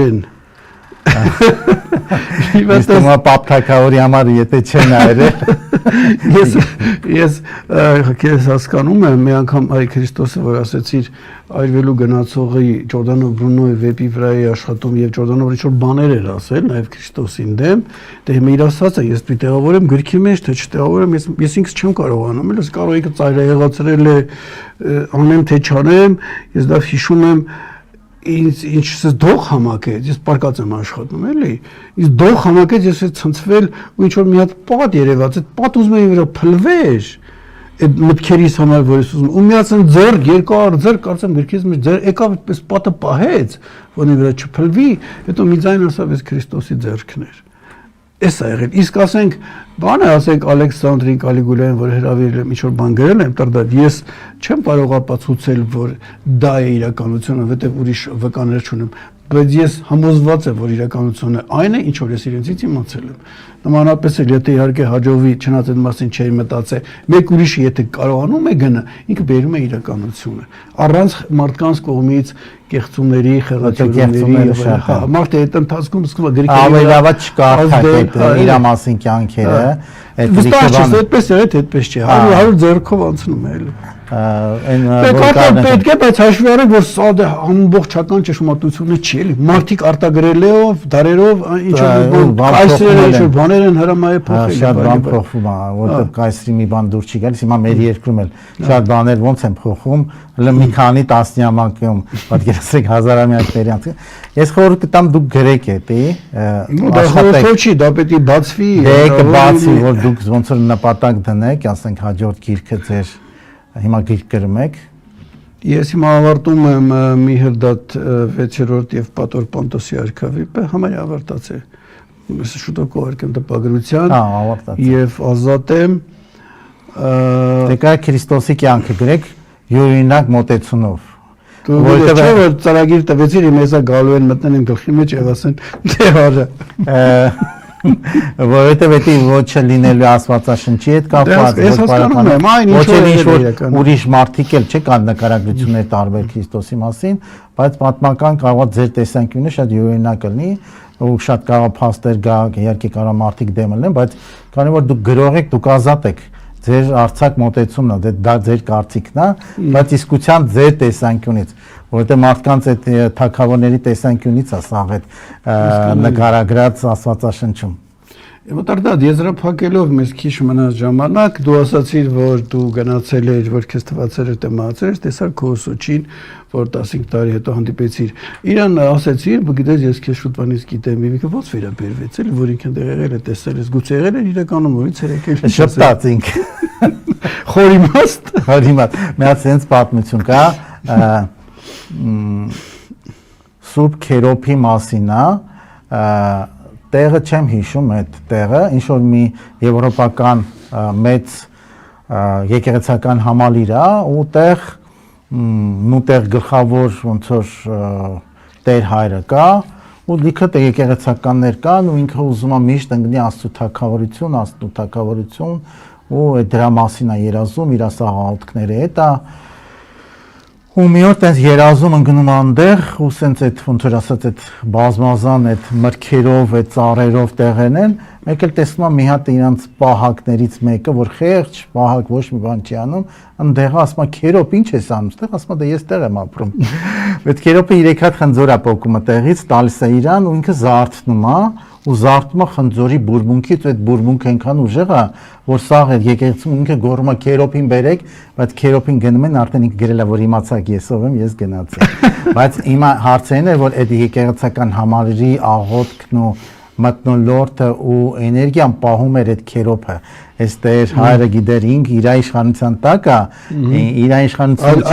Ինձ թվում է Պապ Թագավորի համար եթե չեն այրել Ես քեզ հասկանում եմ, մի անգամ այ Քրիստոսը որ ասեցիր այրվելու գնացողի Ջորդանո Բրունոյի վեպի վրա է աշխատում եւ Ջորդանո ինչ որ բաներ էր ասել նաեւ Քրիստոսին դեմ, դե հիմա իր ասածը ես պիտի տեղավորեմ գրքի մեջ, թե չտեղավորեմ, ես ինքս չեմ կարողանում, ես կարող եկա ծայրահեղացրել է անեմ թե չանեմ, ես դա հիշում եմ ինչ դող համակեց, ես պարկած եմ աշխատում, էլի, ինձ դող համակեց, ես ցնցվել ու ինչ որ մի հատ պատ երևաց, այդ պատ ուզում էի վրա փլվեր, այդ մտքերիս համար, որ ես ուզում, ու միացան ձեռ, երկար ձեռ, կարծեմ գրքից մեջ ձեռ, եկավ այդպես պատը պահեց, որի վրա չփլվի, հետո մի ձայն ասավ, ես Քրիստոսի ձեռքն էր։ Էս է եղել, իսկ ասենք, բանը ասենք Ալեքսանդրին Կալիգուլային, որ հրավիրել եմ, ինչ-որ բան գրել եմ, տրդատ, ես չեմ կարող ապացուցել, որ դա է իրականությունը, որտեղ ուրիշ վկաներ չունեմ, բայց ես համոզված եմ, որ իրականությունը այն է, ինչ որ ես իրենցից իմացել եմ։ Նմանապես էլ եթե իհարկե հաջողվի, չնայած այդ մասին չէի մտածել, մեկ ուրիշը եթե կարողանում է գնա, ինքը բերում է իրականությունը։ Առանց մարդկանց կողմից կեղծումների, խեղաթյուրումների, հա, մարդը այդ ընթացքում սկսում է գրքի ավելավա չկարդակ իր մասին կյանքերը, վստահ չես, այդպես է, այդպես չի, 100 ձեռքով անցնում է էլի։ Պետք է, բայց հաշվի առեք, որ սա ամբողջական ճշմարտությունը չի էլի, մարդիկ արտագրելով, դարերով, ինչ-որ բաներ են հրամայել փոխել։ Շատ բան փոխվում է, որտեղ կայսրի մի բան դուր չի գալիս, հիմա մեր երկրում էլ շատ բաներ ոնց են փոխվում, մի քանի տասնյակում, պատկերացրեք հազարամյակների անց։ Ես խորհուրդ կտամ դուք գրեք էտի, աշխատեք։ Չի, դա պետք է բացվի։ Բացի, որ դուք ոնց որ նպատակ դնեք, ասենք հաջորդ գիրքը ձեր հիմա գիրք գրում եք։ Ես հիմա ավարտում եմ մի հրդատ 6-րդ եւ Պատոր Պոնտոսի արքավիպը, համարյա ավարտած է։ Ես շուտով կողարկեմ տպագրության։ Հա, ավարտած։ Եվ ազատ եմ։ Դե կա Քրիստոսի կյանքը գրեք յուրօրինակ մոտեցումով։ Որտեղ որ ծրագիր տվեցիր, իմ հեսա գալու են մտնել են գլխի մեջ եւ ասեն դե հարա։ Որովհետև դա ոչ լինելու Աստվածաշնչի հետ կապված, ես հասկանում եմ, այն ինչ որ ուրիշ մարդիկ էլ չէ կան նկարագրություններ տարբեր Քրիստոսի մասին, բայց պատմական կարող է ձեր տեսանկյունը շատ յուրօրինակ լինի ու շատ կարող փաստեր գա, իհարկե կարող մարդիկ դեմ լինեն, բայց քանի որ դուք գրող եք, դուք ազատ եք ձեր արցակ մոտեցումն է, դա ձեր կարծիքն է, բայց իսկության ձեր տեսանկյունից, որովհետև մարդկանց այդ թագավորների տեսանկյունից է սաղ այդ նկարագրած Աստվածաշնչում։ Մտարդատ եզրափակելով մեզ քիչ մնաց ժամանակ, դու ասացիր, որ դու գնացել ես, որ քեզ թվացել էր թե մահացել ես, տեսար քո ուսուցիչին, որ 15 տարի հետո հանդիպեցիր։ Իրան ասեցիր, գիտես, ես քեզ շուտվանից գիտեմ, Միվիկը ո՞նց վերաբերվեց, էլ որ ինքն դեռ եղել է, տեսել ես, գուցե եղել էր իրականում ուրից էր եկել։ Շփտած ինք։ Խորիմաստ։ Խորիմաստ։ Մի հատ sense պատմություն կա, Սուրբ Քերոփի մասին է, տեղը չեմ հիշում այդ տեղը, ինչ որ մի եվրոպական մեծ եկեղեցական համալիր է ու տեղ նուտեղ գլխավոր ոնց որ տեր հայրը կա ու լիքը եկեղեցականներ կան ու ինքը ուզում է միշտ ընկնի Աստծո թագավորություն ու դրա մասին է երազում իր ասաղալթքների հետ է ու մի օր տես երազում ընկնում այնտեղ ու սենց այդ ոնց որ ասած այդ բազմազան այդ մրգերով այդ ծառերով տեղեն են մեկ էլ տեսնում եմ մի հատ իրանց պահակներից մեկը որ խեղճ պահակ ոչ մի բան չի անում այնտեղ ասում է քերոպ ինչ ես անում այդտեղ ասում է դե ես տեղ եմ ապրում այդ քերոպը 3 հատ խնձոր է պոկում այդտեղից տալիս է իրան ու ինքը զարթնում է ու զարթում է խնձորի բուրմունքից այդ բուրմունքը այնքան ուժեղ է որ սաղ է եկեղեցում ինքը գոռում է քերոպին բերեք բայց քերոպին գնում են արդեն ինքը գրել է որ իմացակ ես ով եմ ես գնացի բայց հիմա հարցերն է որ այդ եկեղեցական համալիրի աղոթքն ու մտնոլորտը ու էներգիան պահում էր այդ քերոպը այստեղ հայրը գիտեր ինք իր իշխանության տակ է իր իշխանության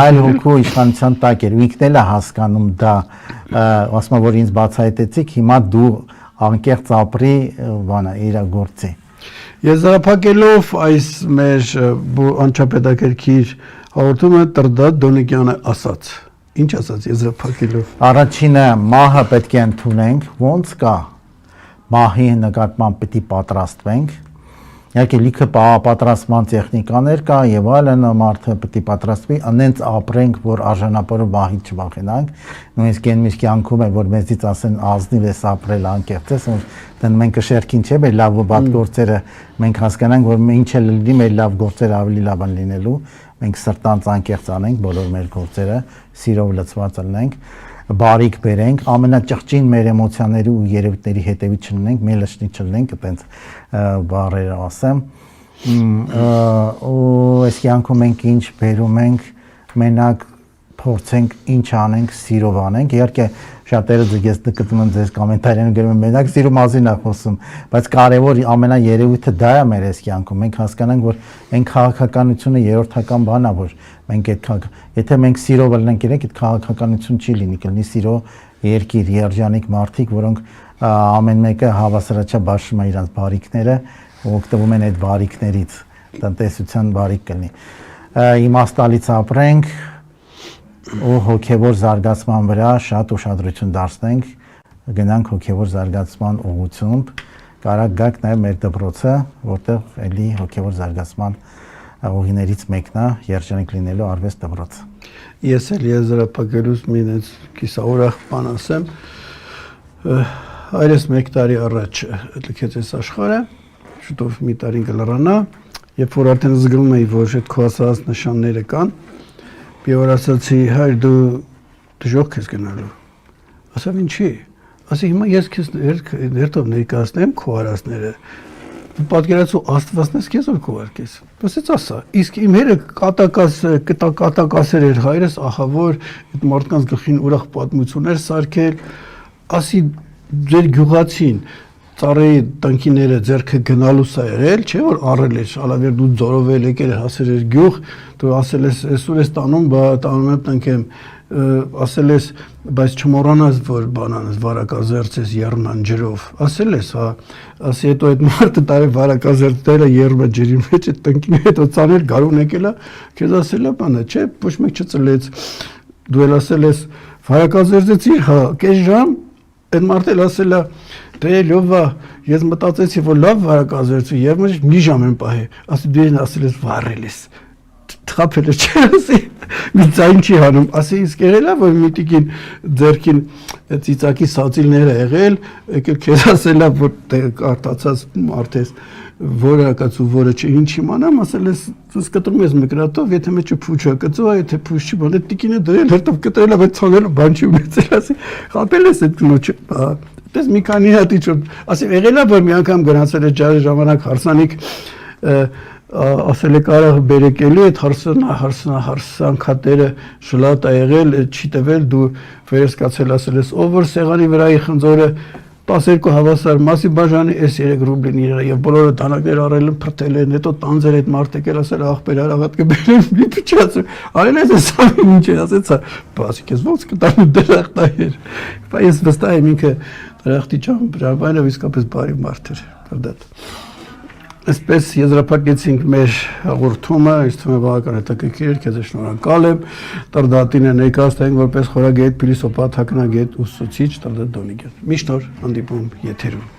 այլ հոգու իշխանության տակ էր ու ինքն էլ է հասկանում դա ասում որ ինձ բացահայտեցիք հիմա դու անկեղծ ապրի բանա իր գործի Եզրափակելով այս մեր անչափետակերքիր հաղորդումը Տրդատ Դոնիկյանը ասաց Ինչ ասաց եզրափակելով Առաջինը մահը պետք է ընդունենք ոնց կա մահի նկատմամբ պետք է պատրաստվենք Իհարկե լիքը պատրաստման տեխնիկաներ կա եւ այլն մարդը պետք է պատրաստվի անենց ապրենք որ արժանապատվը մահի չվախենանք նույնիսկ այն միշտ կյանքում է որ մեզից ասեն ազնիվ ես ապրել անկեղծ ես դեն մենք շերքին չէ մեր լավ ու բադ գործերը մենք հասկանանք որ ինչ էլ լինի մեր լավ գործերը ավելի լավ են լինելու մենք սրտանց անկեղծ անենք բոլոր մեր գործերը սիրով լցված լինենք բարիք բերենք ամենաճղճին մեր էմոցիաների ու երևույթների հետևից չլինենք մելշնի չլինենք այտենց բառերը ասեմ ու այս կյանքում մենք ինչ բերում ենք մենակ փորձենք ինչ անենք սիրով անենք իհարկե շատերը ձեզ գտնում են ձեզ կոմենտարներում գրում են մենակ սիրո մասին է խոսում բայց կարևոր ամենաերևույթը դա է մեր այս կյանքում մենք հասկանանք որ այն քաղաքականությունը երրորդական բան է որ մենք այդ եթե մենք սիրով լինենք իրենք այդ քաղաքականություն չի լինի կլինի սիրո երկիր երջանիկ մարդիկ որոնք ամեն մեկը հավասարաչափ բաշխում է իրենց բարիքները ու օգտվում են այդ բարիքներից տնտեսության բարիք կլինի իմաստալից ապրենք ու հոգևոր զարգացման վրա շատ ուշադրություն դարձնենք գնանք հոգևոր զարգացման ուղղությամբ կարա գաք նաև մեր դպրոցը որտեղ էլի հոգևոր զարգացման ուղիներից մեկն է երջանիկ լինելու արվեստ դպրոցը ես էլ եզրափակելուց մի նենց կիսաուրախ բան ասեմ այրես 1 տարի առաջ լքեց այս աշխարհը շուտով մի տարին կլռանա երբ որ արդեն զգում էի որ այդ քո ասած նշանները կան Եվ ասացի, հայր դու դժոխք ես գնալու, ասավ ինչի, ասի հիմա ես քեզ ներտով ներկայացնեմ քո արածները, դու պատկերացու աստվածն ես քեզ որ քողարկես, ասեց ասա, իսկ իմ հերը կատակասեր էր հայրս, ախա որ այդ մարդկանց գլխին ուրախ պատմություններ սարքել, ասի ձեր գյուղացին, ծառայի տնքիները ձեռքը գնալուս է եղել, չէ որ առել էր, ալավեր դու ձորով էլ եկել հասել էր գյուղ, դու ասել ես այսօր ես տանում, տանում եմ տնքեմ, ասել ես, բայց չմոռանաս որ բանանս վարակազերծ ես եռման ջրով, ասել ես, հա, ասի հետո այդ մարդը տարի վարակազերծները եռմա ջրի մեջ այդ տնքին հետո ցանել գարուն եկել է, քեզ ասել է բանը, չէ, ոչ մեկ չծլեց, դու էլ ասել ես վարակազերծեցի, հա, կես ժամ, այդ մարդը էլ ասել է Դե լովա, ես մտածեցի, որ լավ վարակազերծու եւ մի ժամ եմ պահի, ասի դու ես ասել ես վառել ես, թափել ես չէ, ասի, մի ձայն չի հանում, ասի իսկ եղել է, որ մի տիկին ձերքին ծիծակի սածիլները եղել, եկել քեզ ասել է, որ արտացած մարդ ես, որը կացու, որը չէ, ինչ իմանամ, ասել ես, դուս կտրում ես մկրատով, եթե մեջը փուչ է կծու, եթե փուչ չի, բան, այդ տիկինը դրել, հերթով կտրել է, բայց ցանելու բան չի ունեցել, ասի, խապել ես այդ կնոջը, Դες մի քանի հատի չոր, ասի եղել է որ մի անգամ գնացել է ջարի ժամանակ հարսանիք ասել է կարող բերեկելի այդ հարսանքատերը շլատ է եղել, չի տվել դու վերեսկացել ասել ես ով որ սեղանի վրայի խնձորը 12 հավասար մասի բաժանի էս 3 ռուբլին իրար եւ բոլորը դանակներ առել են փրթել են հետո տանձեր այդ մարդիկ էլ ասել աղբեր արաղատ կբերեն մի փչած արել է սա ինչ է ասեցա բասիկ ես ոնց կտամ դրախտայր բայց վստահ եմ ինքը դրախտի ճամբրաբանը իսկապես բարի մարդ էր դա Այսպես եզրափակեցինք մեր հաղորդումը, ինձ թվում է բավական հետաքրքիր էր, քեզ շնորհակալ եմ։ Տարդատին է ներկայացնենք որպես խորագետ, փիլիսոփա, թաքնագետ, ուսուցիչ Տարդատ Դոնիգյան։ Միշտ նոր հանդիպում եթերում։